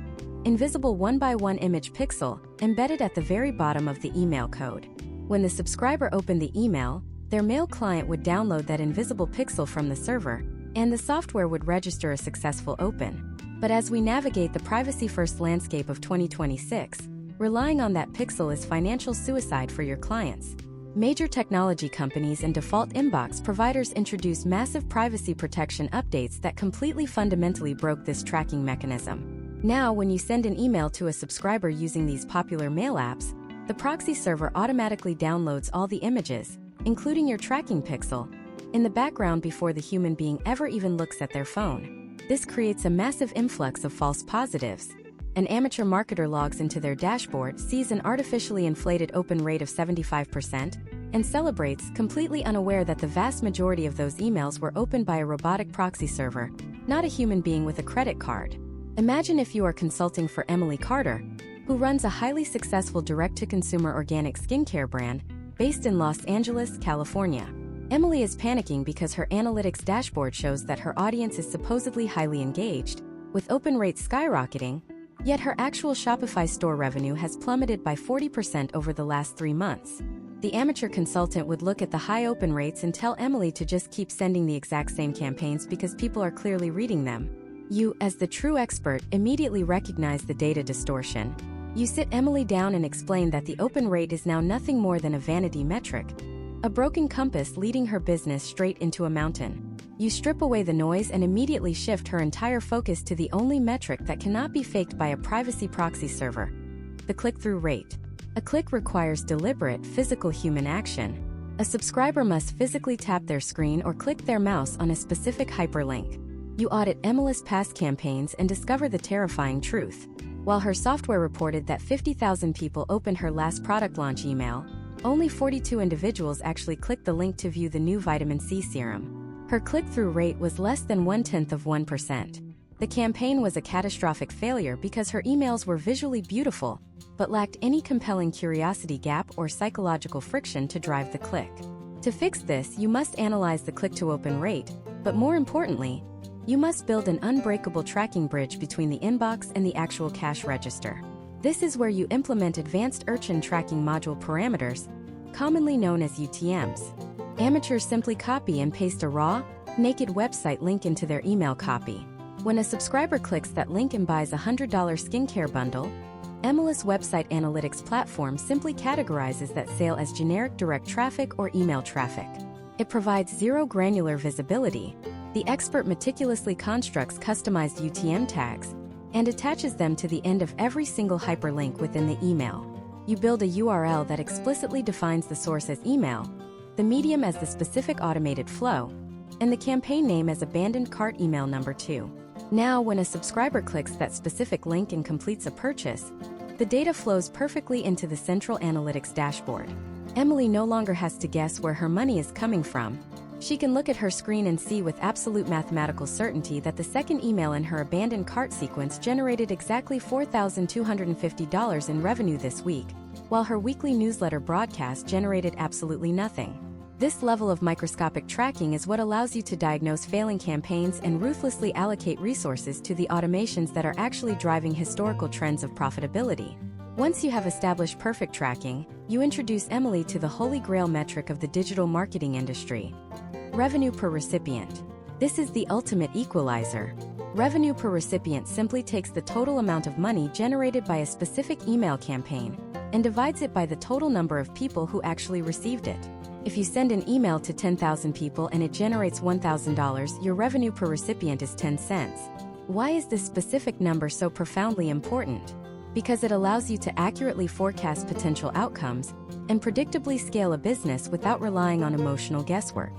invisible 1x1 image pixel embedded at the very bottom of the email code. When the subscriber opened the email, their mail client would download that invisible pixel from the server, and the software would register a successful open. But as we navigate the privacy-first landscape of 2026, relying on that pixel is financial suicide for your clients. Major technology companies and default inbox providers introduced massive privacy protection updates that completely fundamentally broke this tracking mechanism. Now, when you send an email to a subscriber using these popular mail apps, the proxy server automatically downloads all the images, including your tracking pixel, in the background before the human being ever even looks at their phone. This creates a massive influx of false positives. An amateur marketer logs into their dashboard, sees an artificially inflated open rate of 75%, and celebrates, completely unaware that the vast majority of those emails were opened by a robotic proxy server, not a human being with a credit card. Imagine if you are consulting for Emily Carter, who runs a highly successful direct-to-consumer organic skincare brand based in Los Angeles, California. Emily is panicking because her analytics dashboard shows that her audience is supposedly highly engaged, with open rates skyrocketing, yet her actual Shopify store revenue has plummeted by 40% over the last 3 months. The amateur consultant would look at the high open rates and tell Emily to just keep sending the exact same campaigns because people are clearly reading them. You, as the true expert, immediately recognize the data distortion. You sit Emily down and explain that the open rate is now nothing more than a vanity metric, a broken compass leading her business straight into a mountain. You strip away the noise and immediately shift her entire focus to the only metric that cannot be faked by a privacy proxy server: the click-through rate. A click requires deliberate, physical human action. A subscriber must physically tap their screen or click their mouse on a specific hyperlink. You audit Emily's past campaigns and discover the terrifying truth. While her software reported that 50,000 people opened her last product launch email, only 42 individuals actually clicked the link to view the new vitamin C serum. Her click-through rate was less than 0.1%. The campaign was a catastrophic failure because her emails were visually beautiful, but lacked any compelling curiosity gap or psychological friction to drive the click. To fix this, you must analyze the click-to-open rate, but more importantly, You must build an unbreakable tracking bridge between the inbox and the actual cash register. This is where you implement advanced urchin tracking module parameters, commonly known as UTMs. Amateurs simply copy and paste a raw, naked website link into their email copy. When a subscriber clicks that link and buys a $100 skincare bundle, Emily's website analytics platform simply categorizes that sale as generic direct traffic or email traffic. It provides zero granular visibility. The expert meticulously constructs customized UTM tags and attaches them to the end of every single hyperlink within the email. You build a URL that explicitly defines the source as email, the medium as the specific automated flow, and the campaign name as abandoned cart email number 2. Now, when a subscriber clicks that specific link and completes a purchase, the data flows perfectly into the central analytics dashboard. Emily no longer has to guess where her money is coming from. She can look at her screen and see with absolute mathematical certainty that the second email in her abandoned cart sequence generated exactly $4,250 in revenue this week, while her weekly newsletter broadcast generated absolutely nothing. This level of microscopic tracking is what allows you to diagnose failing campaigns and ruthlessly allocate resources to the automations that are actually driving historical trends of profitability. Once you have established perfect tracking, you introduce Emily to the holy grail metric of the digital marketing industry: revenue per recipient. This is the ultimate equalizer. Revenue per recipient simply takes the total amount of money generated by a specific email campaign and divides it by the total number of people who actually received it. If you send an email to 10,000 people and it generates $1,000, your revenue per recipient is 10 cents. Why is this specific number so profoundly important? Because it allows you to accurately forecast potential outcomes and predictably scale a business without relying on emotional guesswork.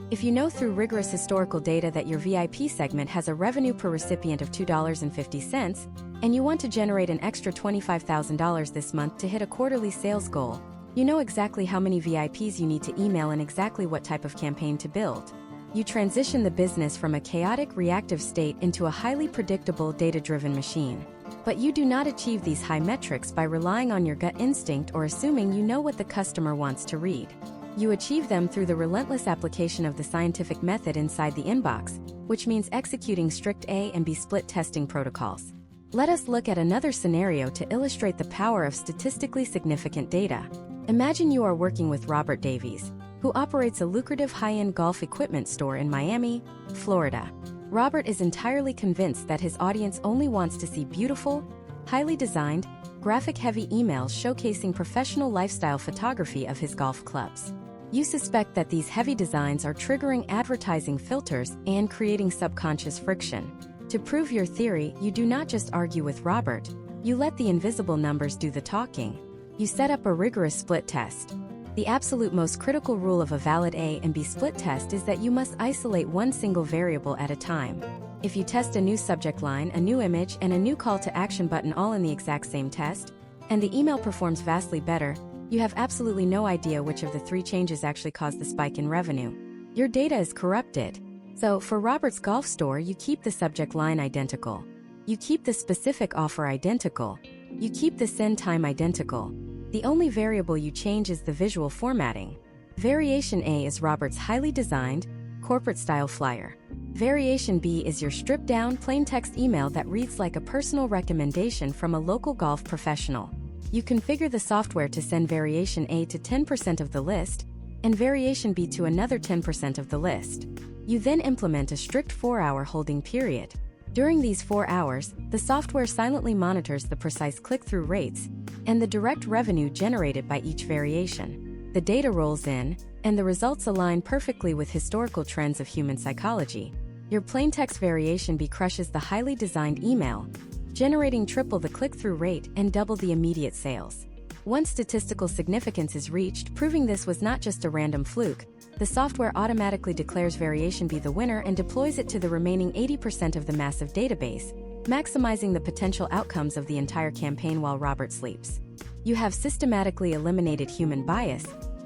If you know through rigorous historical data that your VIP segment has a revenue per recipient of $2.50, and you want to generate an extra $25,000 this month to hit a quarterly sales goal, you know exactly how many VIPs you need to email and exactly what type of campaign to build. You transition the business from a chaotic, reactive state into a highly predictable, data-driven machine. But you do not achieve these high metrics by relying on your gut instinct or assuming you know what the customer wants to read. You achieve them through the relentless application of the scientific method inside the inbox, which means executing strict A and B split testing protocols. Let us look at another scenario to illustrate the power of statistically significant data. Imagine you are working with Robert Davies, who operates a lucrative high-end golf equipment store in Miami, Florida. Robert is entirely convinced that his audience only wants to see beautiful, highly designed, graphic-heavy emails showcasing professional lifestyle photography of his golf clubs. You suspect that these heavy designs are triggering advertising filters and creating subconscious friction. To prove your theory, you do not just argue with Robert, you let the invisible numbers do the talking. You set up a rigorous split test. The absolute most critical rule of a valid A and B split test is that you must isolate one single variable at a time. If you test a new subject line, a new image, and a new call to action button all in the exact same test, and the email performs vastly better, you have absolutely no idea which of the three changes actually caused the spike in revenue. Your data is corrupted. So, for Robert's golf store, you keep the subject line identical. You keep the specific offer identical. You keep the send time identical. The only variable you change is the visual formatting. Variation A is Robert's highly designed, corporate-style flyer. Variation B is your stripped-down, plain-text email that reads like a personal recommendation from a local golf professional. You configure the software to send Variation A to 10% of the list, and Variation B to another 10% of the list. You then implement a strict 4-hour holding period. During these 4 hours, the software silently monitors the precise click-through rates and the direct revenue generated by each variation. The data rolls in, and the results align perfectly with historical trends of human psychology. Your plain-text Variation B crushes the highly designed email, generating triple the click-through rate and double the immediate sales. Once statistical significance is reached, proving this was not just a random fluke, the software automatically declares Variation B the winner and deploys it to the remaining 80% of the massive database, maximizing the potential outcomes of the entire campaign while Robert sleeps. You have systematically eliminated human bias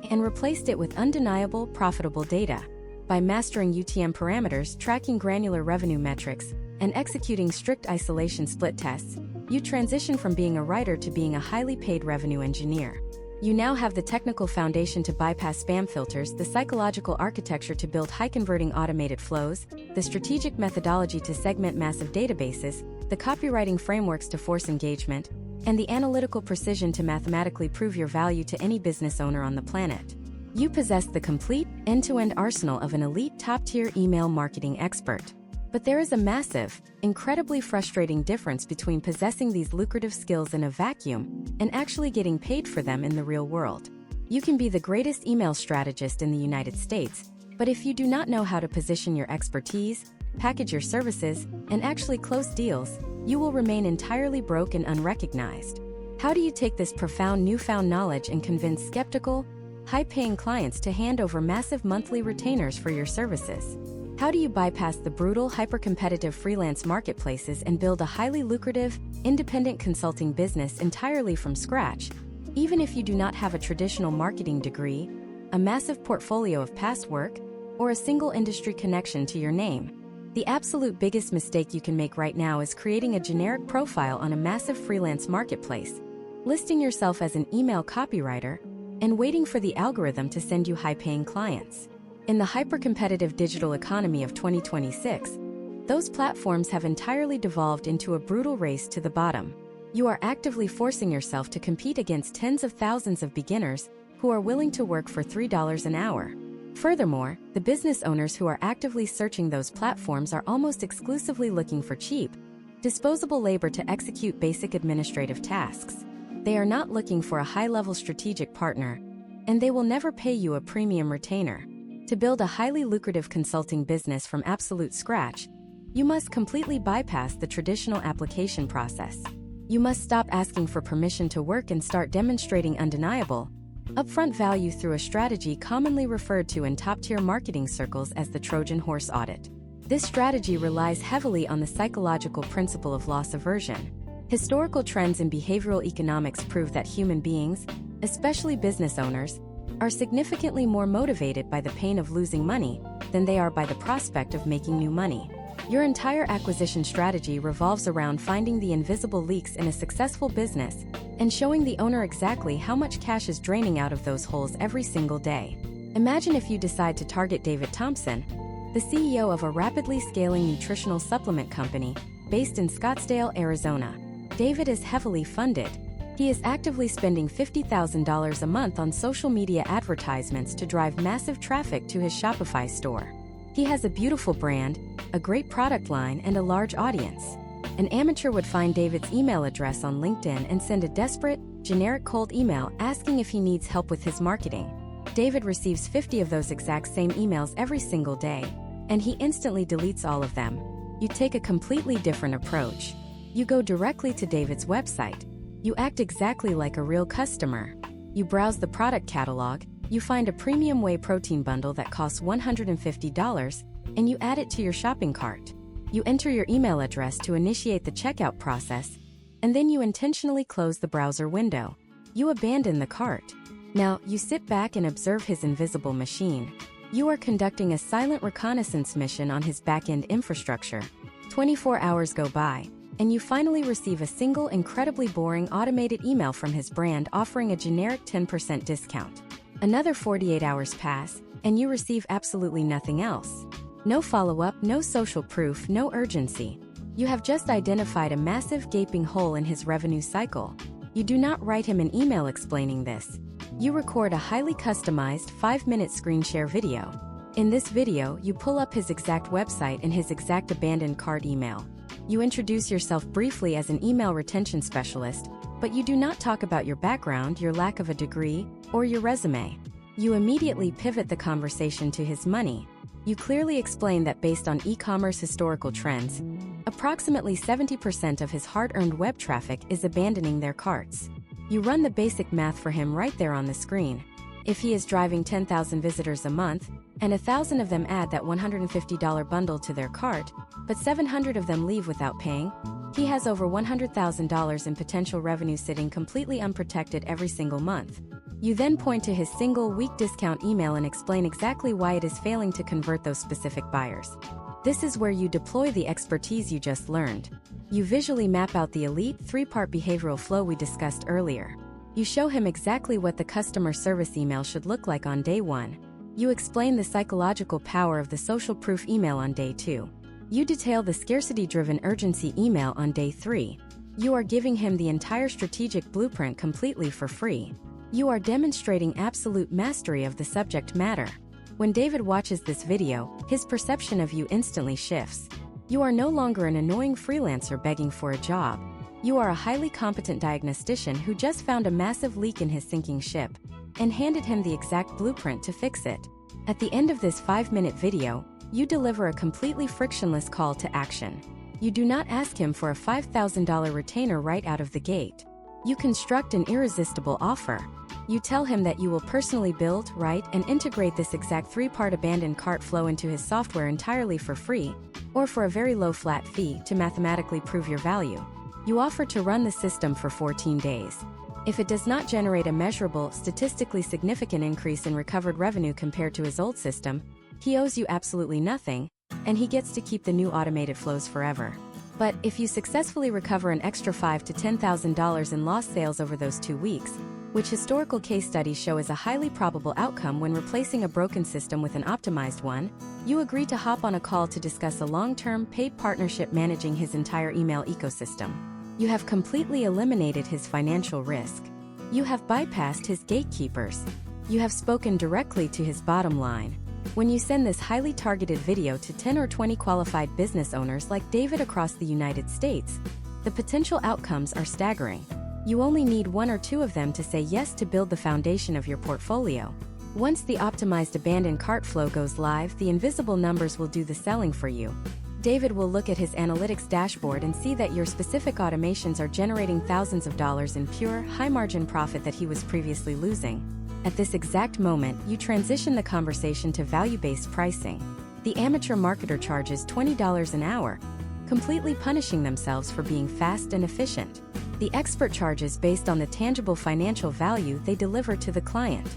and replaced it with undeniable, profitable data. By mastering UTM parameters, tracking granular revenue metrics, and executing strict isolation split tests, you transition from being a writer to being a highly paid revenue engineer. You now have the technical foundation to bypass spam filters, the psychological architecture to build high-converting automated flows, the strategic methodology to segment massive databases, the copywriting frameworks to force engagement, and the analytical precision to mathematically prove your value to any business owner on the planet. You possess the complete, end-to-end arsenal of an elite top-tier email marketing expert. But there is a massive, incredibly frustrating difference between possessing these lucrative skills in a vacuum and actually getting paid for them in the real world. You can be the greatest email strategist in the United States, but if you do not know how to position your expertise, package your services, and actually close deals, you will remain entirely broke and unrecognized. How do you take this profound newfound knowledge and convince skeptical, high-paying clients to hand over massive monthly retainers for your services? How do you bypass the brutal, hyper-competitive freelance marketplaces and build a highly lucrative, independent consulting business entirely from scratch, even if you do not have a traditional marketing degree, a massive portfolio of past work, or a single industry connection to your name? The absolute biggest mistake you can make right now is creating a generic profile on a massive freelance marketplace, listing yourself as an email copywriter, and waiting for the algorithm to send you high-paying clients. In the hyper-competitive digital economy of 2026, those platforms have entirely devolved into a brutal race to the bottom. You are actively forcing yourself to compete against tens of thousands of beginners who are willing to work for $3 an hour. Furthermore, the business owners who are actively searching those platforms are almost exclusively looking for cheap, disposable labor to execute basic administrative tasks. They are not looking for a high-level strategic partner, and they will never pay you a premium retainer. To build a highly lucrative consulting business from absolute scratch, you must completely bypass the traditional application process. You must stop asking for permission to work and start demonstrating undeniable, upfront value through a strategy commonly referred to in top-tier marketing circles as the Trojan horse audit. This strategy relies heavily on the psychological principle of loss aversion. Historical trends in behavioral economics prove that human beings, especially business owners, are significantly more motivated by the pain of losing money than they are by the prospect of making new money. Your entire acquisition strategy revolves around finding the invisible leaks in a successful business and showing the owner exactly how much cash is draining out of those holes every single day. Imagine if you decide to target David Thompson, the CEO of a rapidly scaling nutritional supplement company based in Scottsdale, Arizona. David is heavily funded. He is actively spending $50,000 a month on social media advertisements to drive massive traffic to his Shopify store. He has a beautiful brand, a great product line, and a large audience. An amateur would find David's email address on LinkedIn and send a desperate, generic cold email asking if he needs help with his marketing. David receives 50 of those exact same emails every single day, and he instantly deletes all of them. You take a completely different approach. You go directly to David's website. You act exactly like a real customer. You browse the product catalog, you find a premium whey protein bundle that costs $150, and you add it to your shopping cart. You enter your email address to initiate the checkout process, and then you intentionally close the browser window. You abandon the cart. Now, you sit back and observe his invisible machine. You are conducting a silent reconnaissance mission on his back-end infrastructure. 24 hours go by, and you finally receive a single incredibly boring automated email from his brand offering a generic 10% discount. Another 48 hours pass, and you receive absolutely nothing else. No follow-up, no social proof, no urgency. You have just identified a massive gaping hole in his revenue cycle. You do not write him an email explaining this. You record a highly customized 5-minute screen share video. In this video, you pull up his exact website and his exact abandoned cart email. You introduce yourself briefly as an email retention specialist, but you do not talk about your background, your lack of a degree, or your resume. You immediately pivot the conversation to his money. You clearly explain that based on e-commerce historical trends, approximately 70% of his hard-earned web traffic is abandoning their carts. You run the basic math for him right there on the screen. If he is driving 10,000 visitors a month, and 1,000 of them add that $150 bundle to their cart, but 700 of them leave without paying, he has over $100,000 in potential revenue sitting completely unprotected every single month. You then point to his single weak discount email and explain exactly why it is failing to convert those specific buyers. This is where you deploy the expertise you just learned. You visually map out the elite 3-part behavioral flow we discussed earlier. You show him exactly what the customer service email should look like on day 1. You explain the psychological power of the social proof email on day 2. You detail the scarcity-driven urgency email on day 3. You are giving him the entire strategic blueprint completely for free. You are demonstrating absolute mastery of the subject matter. When David watches this video, his perception of you instantly shifts. You are no longer an annoying freelancer begging for a job. You are a highly competent diagnostician who just found a massive leak in his sinking ship and handed him the exact blueprint to fix it. At the end of this 5-minute video, you deliver a completely frictionless call to action. You do not ask him for a $5,000 retainer right out of the gate. You construct an irresistible offer. You tell him that you will personally build, write, and integrate this exact 3-part abandoned cart flow into his software entirely for free, or for a very low flat fee to mathematically prove your value. You offer to run the system for 14 days. If it does not generate a measurable, statistically significant increase in recovered revenue compared to his old system, he owes you absolutely nothing, and he gets to keep the new automated flows forever. But if you successfully recover an extra $5,000 to $10,000 in lost sales over those 2 weeks, which historical case studies show is a highly probable outcome when replacing a broken system with an optimized one, you agree to hop on a call to discuss a long-term, paid partnership managing his entire email ecosystem. You have completely eliminated his financial risk. You have bypassed his gatekeepers. You have spoken directly to his bottom line. When you send this highly targeted video to 10 or 20 qualified business owners like David across the United States, the potential outcomes are staggering. You only need 1 or 2 of them to say yes to build the foundation of your portfolio. Once the optimized abandoned cart flow goes live, the invisible numbers will do the selling for you. David will look at his analytics dashboard and see that your specific automations are generating thousands of dollars in pure, high-margin profit that he was previously losing. At this exact moment, you transition the conversation to value-based pricing. The amateur marketer charges $20 an hour, completely punishing themselves for being fast and efficient. The expert charges based on the tangible financial value they deliver to the client.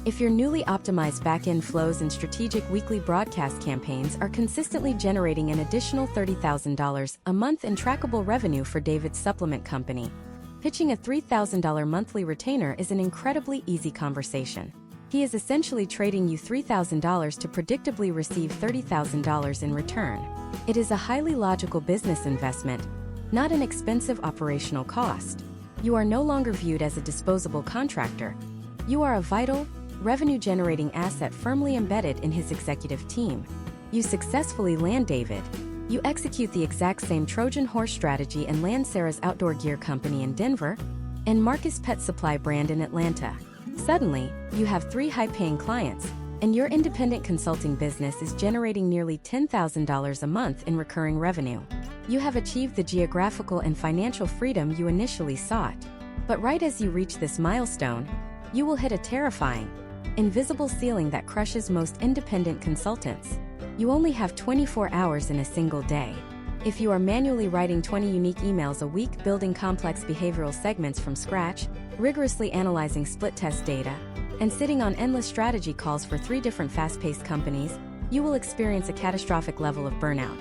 If your newly optimized back-end flows and strategic weekly broadcast campaigns are consistently generating an additional $30,000 a month in trackable revenue for David's supplement company, pitching a $3,000 monthly retainer is an incredibly easy conversation. He is essentially trading you $3,000 to predictably receive $30,000 in return. It is a highly logical business investment, not an expensive operational cost. You are no longer viewed as a disposable contractor. You are a vital, revenue-generating asset firmly embedded in his executive team. You successfully land David. You execute the exact same Trojan horse strategy and land Sarah's outdoor gear company in Denver and Marcus Pet Supply brand in Atlanta. Suddenly, you have 3 high-paying clients, and your independent consulting business is generating nearly $10,000 a month in recurring revenue. You have achieved the geographical and financial freedom you initially sought. But right as you reach this milestone, you will hit a terrifying, invisible ceiling that crushes most independent consultants. You only have 24 hours in a single day. If you are manually writing 20 unique emails a week, building complex behavioral segments from scratch, rigorously analyzing split test data, and sitting on endless strategy calls for 3 different fast-paced companies, you will experience a catastrophic level of burnout.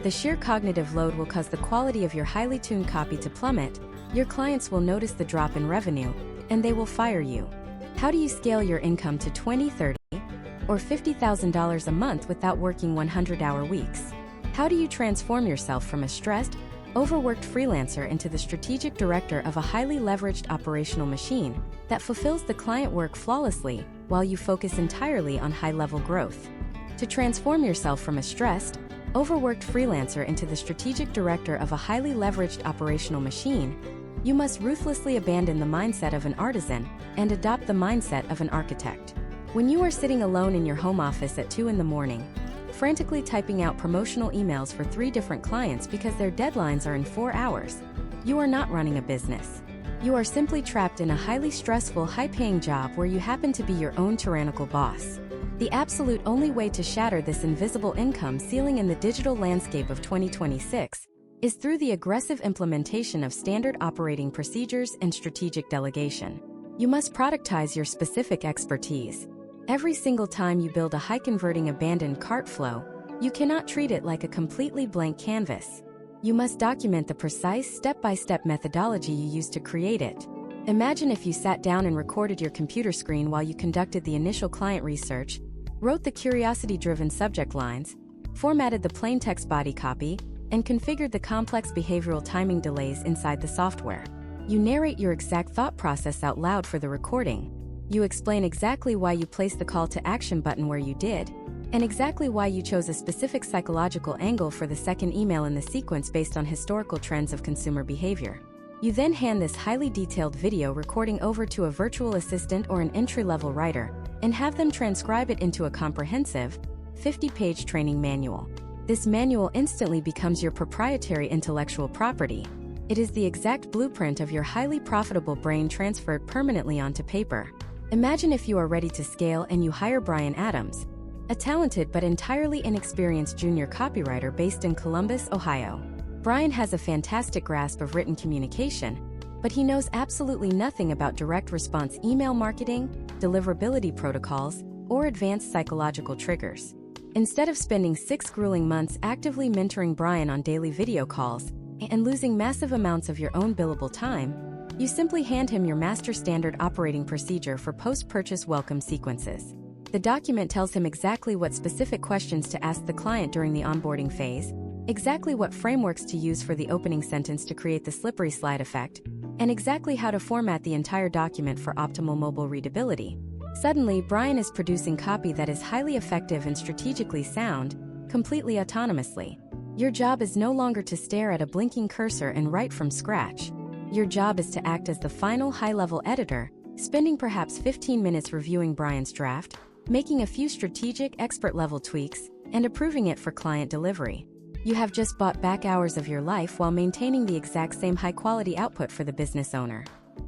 The sheer cognitive load will cause the quality of your highly tuned copy to plummet, your clients will notice the drop in revenue, and they will fire you. How do you scale your income to $20,000, $30,000, or $50,000 a month without working 100-hour weeks? How do you transform yourself from a stressed, overworked freelancer into the strategic director of a highly leveraged operational machine that fulfills the client work flawlessly while you focus entirely on high-level growth? To transform yourself from a stressed, overworked freelancer into the strategic director of a highly leveraged operational machine, you must ruthlessly abandon the mindset of an artisan and adopt the mindset of an architect. When you are sitting alone in your home office at 2 in the morning, frantically typing out promotional emails for 3 different clients because their deadlines are in 4 hours, you are not running a business. You are simply trapped in a highly stressful, high-paying job where you happen to be your own tyrannical boss. The absolute only way to shatter this invisible income ceiling in the digital landscape of 2026 is through the aggressive implementation of standard operating procedures and strategic delegation. You must productize your specific expertise. Every single time you build a high-converting abandoned cart flow, you cannot treat it like a completely blank canvas. You must document the precise step-by-step methodology you used to create it. Imagine if you sat down and recorded your computer screen while you conducted the initial client research, wrote the curiosity-driven subject lines, formatted the plain text body copy, and configured the complex behavioral timing delays inside the software. You narrate your exact thought process out loud for the recording. You explain exactly why you placed the call to action button where you did, and exactly why you chose a specific psychological angle for the second email in the sequence based on historical trends of consumer behavior. You then hand this highly detailed video recording over to a virtual assistant or an entry-level writer, and have them transcribe it into a comprehensive, 50-page training manual. This manual instantly becomes your proprietary intellectual property. It is the exact blueprint of your highly profitable brain transferred permanently onto paper. Imagine if you are ready to scale and you hire Brian Adams, a talented but entirely inexperienced junior copywriter based in Columbus, Ohio. Brian has a fantastic grasp of written communication, but he knows absolutely nothing about direct response email marketing, deliverability protocols, or advanced psychological triggers. Instead of spending 6 grueling months actively mentoring Brian on daily video calls and losing massive amounts of your own billable time, you simply hand him your master standard operating procedure for post-purchase welcome sequences. The document tells him exactly what specific questions to ask the client during the onboarding phase, exactly what frameworks to use for the opening sentence to create the slippery slide effect, and exactly how to format the entire document for optimal mobile readability. Suddenly, Brian is producing copy that is highly effective and strategically sound, completely autonomously. Your job is no longer to stare at a blinking cursor and write from scratch. Your job is to act as the final high-level editor, spending perhaps 15 minutes reviewing Brian's draft, making a few strategic expert-level tweaks, and approving it for client delivery. You have just bought back hours of your life while maintaining the exact same high-quality output for the business owner.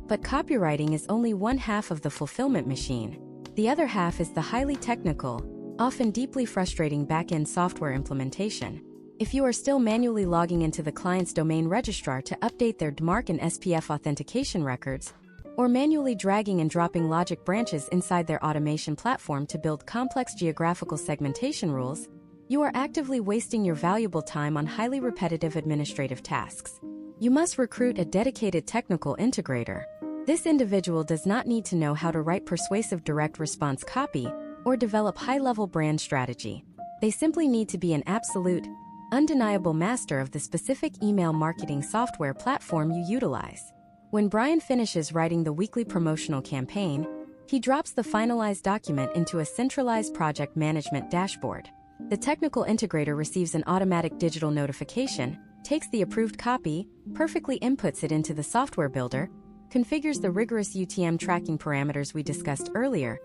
But copywriting is only one half of the fulfillment machine. The other half is the highly technical, often deeply frustrating back-end software implementation. If you are still manually logging into the client's domain registrar to update their DMARC and SPF authentication records, or manually dragging and dropping logic branches inside their automation platform to build complex geographical segmentation rules, you are actively wasting your valuable time on highly repetitive administrative tasks. You must recruit a dedicated technical integrator. This individual does not need to know how to write persuasive direct response copy or develop high-level brand strategy. They simply need to be an absolute, undeniable master of the specific email marketing software platform you utilize. When Brian finishes writing the weekly promotional campaign, he drops the finalized document into a centralized project management dashboard. The technical integrator receives an automatic digital notification, takes the approved copy, perfectly inputs it into the software builder, configures the rigorous UTM tracking parameters we discussed earlier,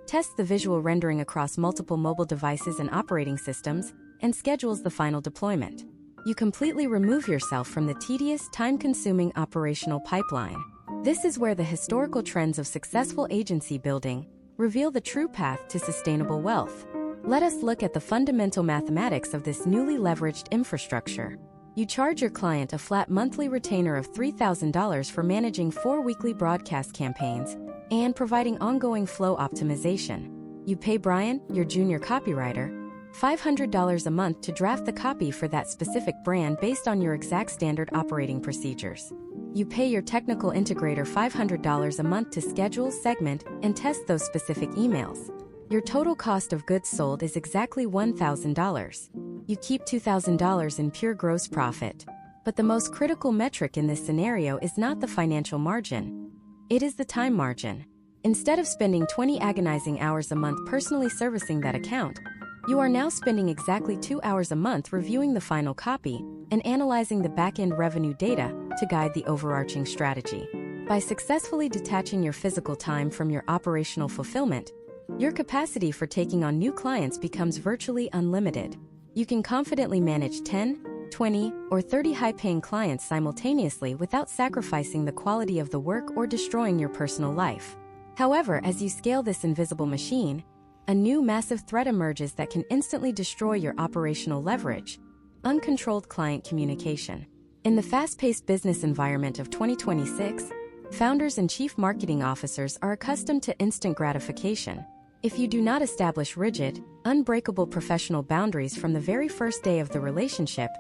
tests the visual rendering across multiple mobile devices and operating systems, and schedules the final deployment. You completely remove yourself from the tedious, time-consuming operational pipeline. This is where the historical trends of successful agency building reveal the true path to sustainable wealth. Let us look at the fundamental mathematics of this newly leveraged infrastructure. You charge your client a flat monthly retainer of $3,000 for managing 4 weekly broadcast campaigns and providing ongoing flow optimization. You pay Brian, your junior copywriter, $500 a month to draft the copy for that specific brand based on your exact standard operating procedures. You pay your technical integrator $500 a month to schedule, segment, and test those specific emails. Your total cost of goods sold is exactly $1,000. You keep $2,000 in pure gross profit. But the most critical metric in this scenario is not the financial margin. It is the time margin. Instead of spending 20 agonizing hours a month personally servicing that account, you are now spending exactly 2 hours a month reviewing the final copy and analyzing the back-end revenue data to guide the overarching strategy. By successfully detaching your physical time from your operational fulfillment, your capacity for taking on new clients becomes virtually unlimited. You can confidently manage 10, 20, or 30 high-paying clients simultaneously without sacrificing the quality of the work or destroying your personal life. However, as you scale this invisible machine, a new massive threat emerges that can instantly destroy your operational leverage: uncontrolled client communication. In the fast-paced business environment of 2026, founders and chief marketing officers are accustomed to instant gratification. If you do not establish rigid, unbreakable professional boundaries from the very first day of the relationship,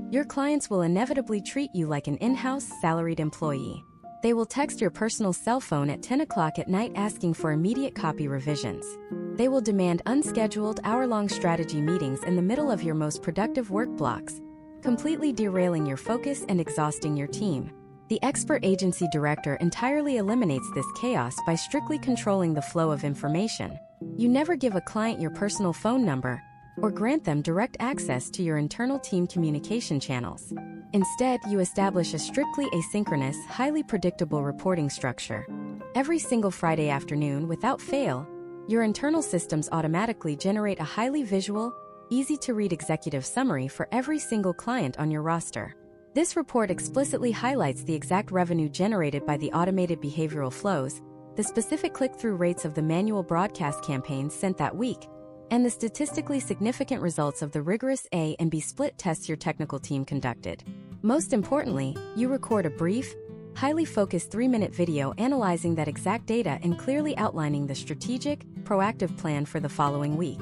your clients will inevitably treat you like an in-house salaried employee. They will text your personal cell phone at 10 o'clock at night asking for immediate copy revisions. They will demand unscheduled hour-long strategy meetings in the middle of your most productive work blocks, completely derailing your focus and exhausting your team. The expert agency director entirely eliminates this chaos by strictly controlling the flow of information. You never give a client your personal phone number or grant them direct access to your internal team communication channels. Instead, you establish a strictly asynchronous, highly predictable reporting structure. Every single Friday afternoon, without fail, your internal systems automatically generate a highly visual, easy-to-read executive summary for every single client on your roster. This report explicitly highlights the exact revenue generated by the automated behavioral flows, the specific click-through rates of the manual broadcast campaigns sent that week, and the statistically significant results of the rigorous A and B split tests your technical team conducted. Most importantly, you record a brief, highly focused 3-minute video analyzing that exact data and clearly outlining the strategic, proactive plan for the following week.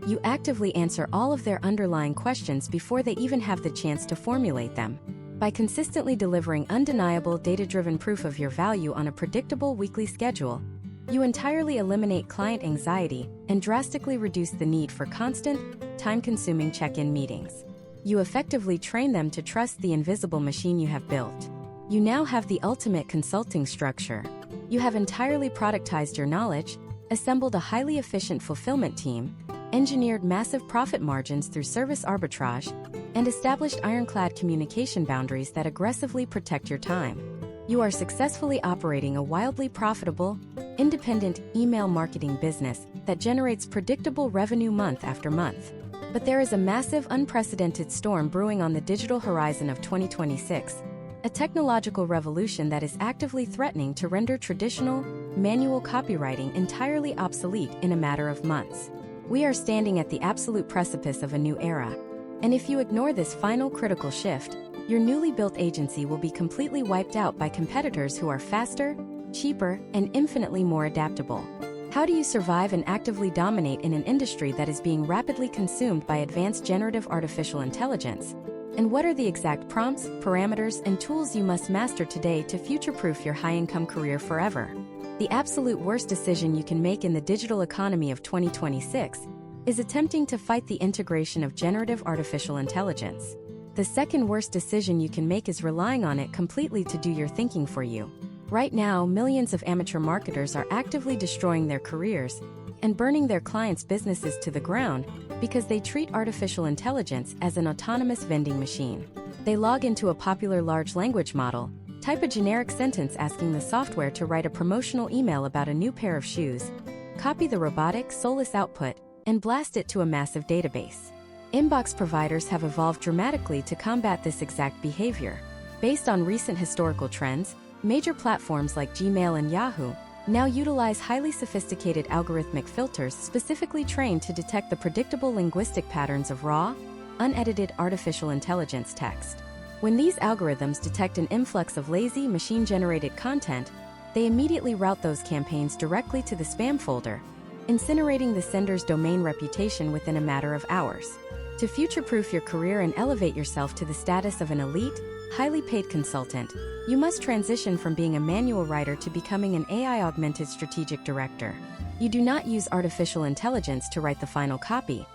You actively answer all of their underlying questions before they even have the chance to formulate them. By consistently delivering undeniable data-driven proof of your value on a predictable weekly schedule, you entirely eliminate client anxiety and drastically reduce the need for constant, time-consuming check-in meetings. You effectively train them to trust the invisible machine you have built. You now have the ultimate consulting structure. You have entirely productized your knowledge, assembled a highly efficient fulfillment team, engineered massive profit margins through service arbitrage, and established ironclad communication boundaries that aggressively protect your time. You are successfully operating a wildly profitable, independent email marketing business that generates predictable revenue month after month. But there is a massive, unprecedented storm brewing on the digital horizon of 2026, a technological revolution that is actively threatening to render traditional, manual copywriting entirely obsolete in a matter of months. We are standing at the absolute precipice of a new era, and if you ignore this final critical shift, your newly built agency will be completely wiped out by competitors who are faster, cheaper, and infinitely more adaptable. How do you survive and actively dominate in an industry that is being rapidly consumed by advanced generative artificial intelligence? And what are the exact prompts, parameters, and tools you must master today to future-proof your high-income career forever? The absolute worst decision you can make in the digital economy of 2026 is attempting to fight the integration of generative artificial intelligence. The second worst decision you can make is relying on it completely to do your thinking for you. Right now, millions of amateur marketers are actively destroying their careers and burning their clients' businesses to the ground because they treat artificial intelligence as an autonomous vending machine. They log into a popular large language model, type a generic sentence asking the software to write a promotional email about a new pair of shoes, copy the robotic, soulless output, and blast it to a massive database. Inbox providers have evolved dramatically to combat this exact behavior. Based on recent historical trends, major platforms like Gmail and Yahoo now utilize highly sophisticated algorithmic filters specifically trained to detect the predictable linguistic patterns of raw, unedited artificial intelligence text. When these algorithms detect an influx of lazy, machine-generated content, they immediately route those campaigns directly to the spam folder, incinerating the sender's domain reputation within a matter of hours. To future-proof your career and elevate yourself to the status of an elite, highly paid consultant, you must transition from being a manual writer to becoming an AI-augmented strategic director. You do not use artificial intelligence to write the final copy.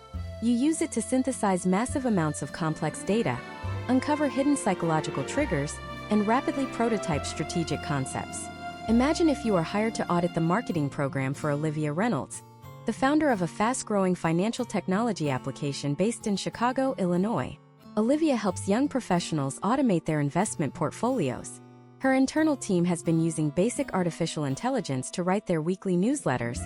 You use it to synthesize massive amounts of complex data, uncover hidden psychological triggers, and rapidly prototype strategic concepts. Imagine if you are hired to audit the marketing program for Olivia Reynolds, the founder of a fast-growing financial technology application based in Chicago, Illinois. Olivia helps young professionals automate their investment portfolios. Her internal team has been using basic artificial intelligence to write their weekly newsletters,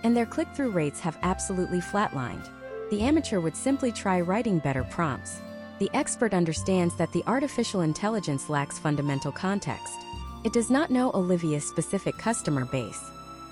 and their click-through rates have absolutely flatlined. The amateur would simply try writing better prompts. The expert understands that the artificial intelligence lacks fundamental context. It does not know Olivia's specific customer base.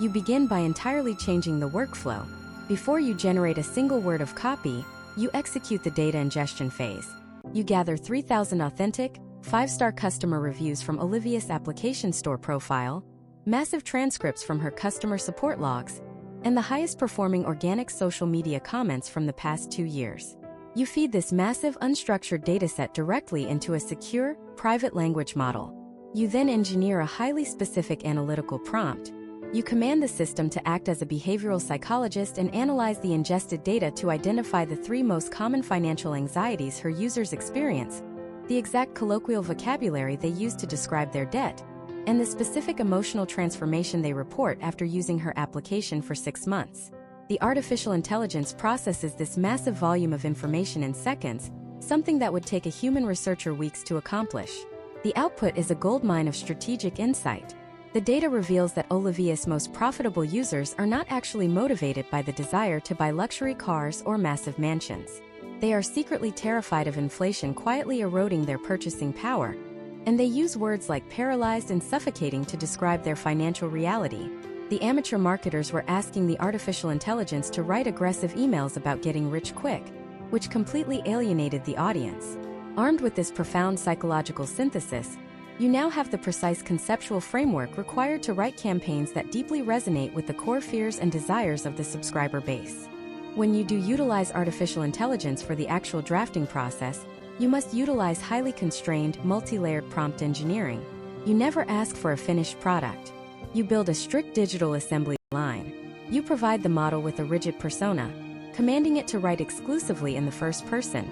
You begin by entirely changing the workflow. Before you generate a single word of copy, you execute the data ingestion phase. You gather 3,000 authentic, 5-star customer reviews from Olivia's application store profile, massive transcripts from her customer support logs, and the highest performing organic social media comments from the past 2 years. You feed this massive unstructured dataset directly into a secure, private language model. You then engineer a highly specific analytical prompt. You command the system to act as a behavioral psychologist and analyze the ingested data to identify the 3 most common financial anxieties her users experience, the exact colloquial vocabulary they use to describe their debt, and the specific emotional transformation they report after using her application for 6 months. The artificial intelligence processes this massive volume of information in seconds, something that would take a human researcher weeks to accomplish. The output is a goldmine of strategic insight. The data reveals that Olivia's most profitable users are not actually motivated by the desire to buy luxury cars or massive mansions. They are secretly terrified of inflation quietly eroding their purchasing power, and they use words like paralyzed and suffocating to describe their financial reality. The amateur marketers were asking the artificial intelligence to write aggressive emails about getting rich quick, which completely alienated the audience. Armed with this profound psychological synthesis, you now have the precise conceptual framework required to write campaigns that deeply resonate with the core fears and desires of the subscriber base. When you do utilize artificial intelligence for the actual drafting process, you must utilize highly constrained, multi-layered prompt engineering. You never ask for a finished product. You build a strict digital assembly line. You provide the model with a rigid persona, commanding it to write exclusively in the first person,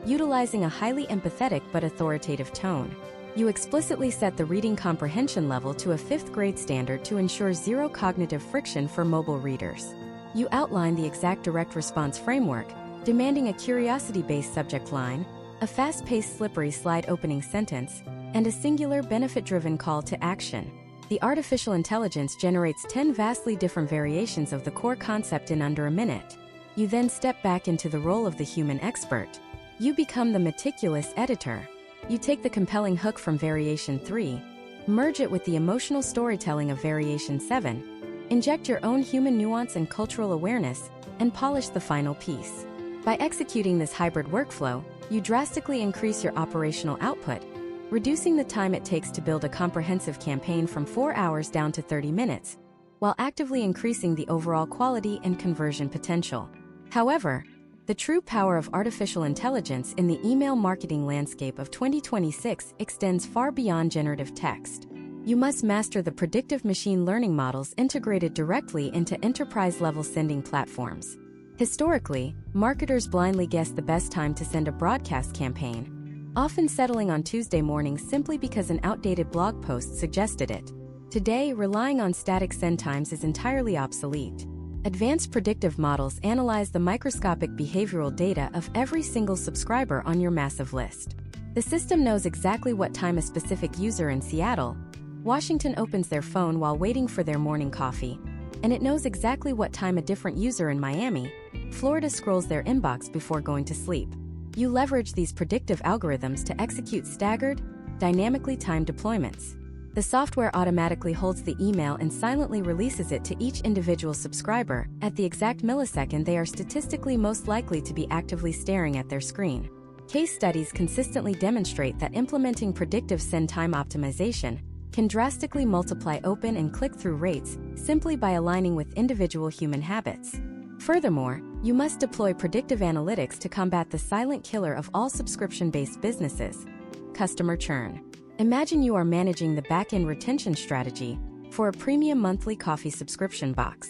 utilizing a highly empathetic but authoritative tone. You explicitly set the reading comprehension level to a 5th grade standard to ensure zero cognitive friction for mobile readers. You outline the exact direct response framework, demanding a curiosity-based subject line, a fast-paced slippery slide opening sentence, and a singular benefit-driven call to action. The artificial intelligence generates 10 vastly different variations of the core concept in under a minute. You then step back into the role of the human expert. You become the meticulous editor. You take the compelling hook from variation 3, merge it with the emotional storytelling of variation 7, inject your own human nuance and cultural awareness, and polish the final piece. By executing this hybrid workflow, you drastically increase your operational output, reducing the time it takes to build a comprehensive campaign from 4 hours down to 30 minutes, while actively increasing the overall quality and conversion potential. However, the true power of artificial intelligence in the email marketing landscape of 2026 extends far beyond generative text. You must master the predictive machine learning models integrated directly into enterprise-level sending platforms. Historically, marketers blindly guessed the best time to send a broadcast campaign, often settling on Tuesday mornings simply because an outdated blog post suggested it. Today, relying on static send times is entirely obsolete. Advanced predictive models analyze the microscopic behavioral data of every single subscriber on your massive list. The system knows exactly what time a specific user in Seattle, Washington opens their phone while waiting for their morning coffee, and it knows exactly what time a different user in Miami, Florida scrolls their inbox before going to sleep. You leverage these predictive algorithms to execute staggered, dynamically timed deployments. The software automatically holds the email and silently releases it to each individual subscriber at the exact millisecond they are statistically most likely to be actively staring at their screen. Case studies consistently demonstrate that implementing predictive send time optimization can drastically multiply open and click-through rates simply by aligning with individual human habits. Furthermore, you must deploy predictive analytics to combat the silent killer of all subscription-based businesses: customer churn. Imagine you are managing the back-end retention strategy for a premium monthly coffee subscription box.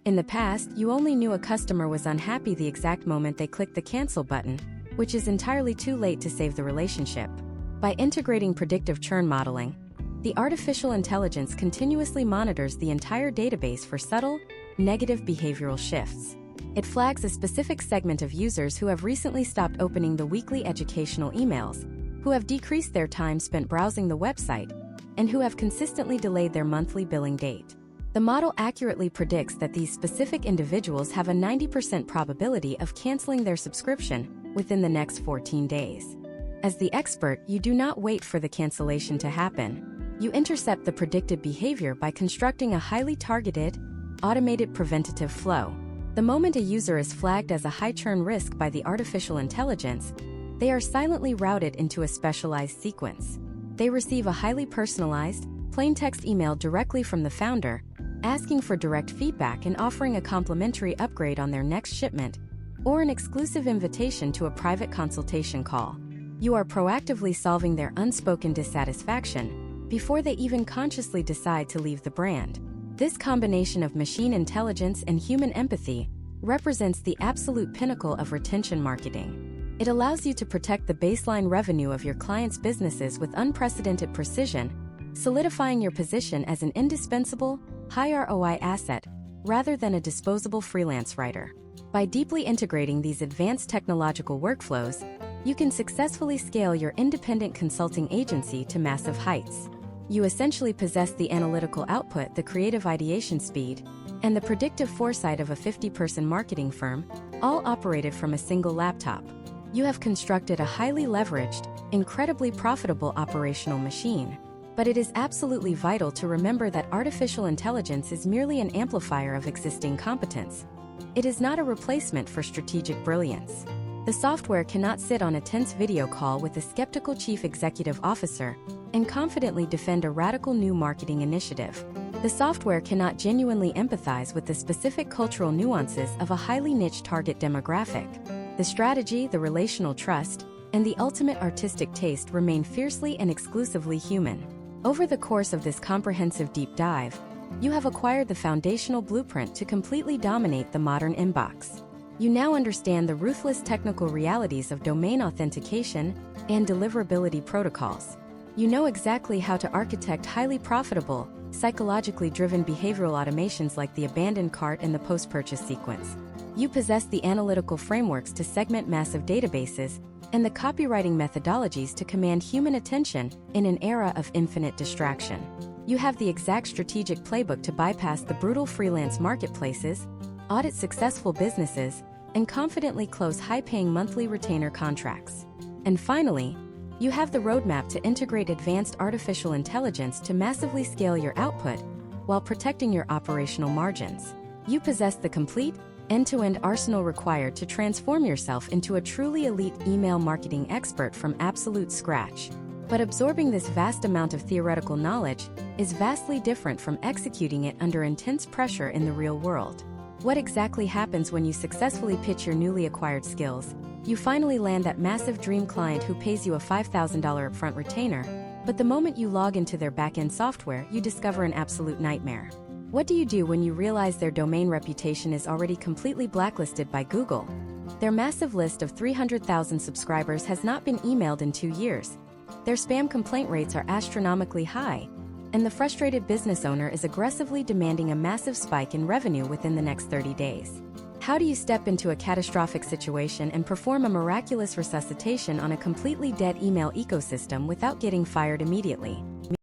In the past, you only knew a customer was unhappy the exact moment they clicked the cancel button, which is entirely too late to save the relationship. By integrating predictive churn modeling, the artificial intelligence continuously monitors the entire database for subtle, negative behavioral shifts. It flags a specific segment of users who have recently stopped opening the weekly educational emails, who have decreased their time spent browsing the website, and who have consistently delayed their monthly billing date. The model accurately predicts that these specific individuals have a 90% probability of canceling their subscription within the next 14 days. As the expert, you do not wait for the cancellation to happen. You intercept the predicted behavior by constructing a highly targeted, automated preventative flow. The moment a user is flagged as a high churn risk by the artificial intelligence, they are silently routed into a specialized sequence. They receive a highly personalized, plain text email directly from the founder, asking for direct feedback and offering a complimentary upgrade on their next shipment, or an exclusive invitation to a private consultation call. You are proactively solving their unspoken dissatisfaction, before they even consciously decide to leave the brand. This combination of machine intelligence and human empathy represents the absolute pinnacle of retention marketing. It allows you to protect the baseline revenue of your clients' businesses with unprecedented precision, solidifying your position as an indispensable, high ROI asset rather than a disposable freelance writer. By deeply integrating these advanced technological workflows, you can successfully scale your independent consulting agency to massive heights. You essentially possess the analytical output, the creative ideation speed, and the predictive foresight of a 50-person marketing firm, all operated from a single laptop. You have constructed a highly leveraged, incredibly profitable operational machine. But it is absolutely vital to remember that artificial intelligence is merely an amplifier of existing competence. It is not a replacement for strategic brilliance. The software cannot sit on a tense video call with a skeptical chief executive officer and confidently defend a radical new marketing initiative. The software cannot genuinely empathize with the specific cultural nuances of a highly niche target demographic. The strategy, the relational trust, and the ultimate artistic taste remain fiercely and exclusively human. Over the course of this comprehensive deep dive, you have acquired the foundational blueprint to completely dominate the modern inbox. You now understand the ruthless technical realities of domain authentication and deliverability protocols. You know exactly how to architect highly profitable, psychologically driven behavioral automations like the abandoned cart and the post-purchase sequence. You possess the analytical frameworks to segment massive databases and the copywriting methodologies to command human attention in an era of infinite distraction. You have the exact strategic playbook to bypass the brutal freelance marketplaces, audit successful businesses, and confidently close high-paying monthly retainer contracts. And finally, you have the roadmap to integrate advanced artificial intelligence to massively scale your output while protecting your operational margins. You possess the complete, end-to-end arsenal required to transform yourself into a truly elite email marketing expert from absolute scratch. But absorbing this vast amount of theoretical knowledge is vastly different from executing it under intense pressure in the real world. What exactly happens when you successfully pitch your newly acquired skills? You finally land that massive dream client who pays you a $5,000 upfront retainer, but the moment you log into their back-end software, you discover an absolute nightmare. What do you do when you realize their domain reputation is already completely blacklisted by Google? Their massive list of 300,000 subscribers has not been emailed in 2 years. Their spam complaint rates are astronomically high, and the frustrated business owner is aggressively demanding a massive spike in revenue within the next 30 days. How do you step into a catastrophic situation and perform a miraculous resuscitation on a completely dead email ecosystem without getting fired immediately?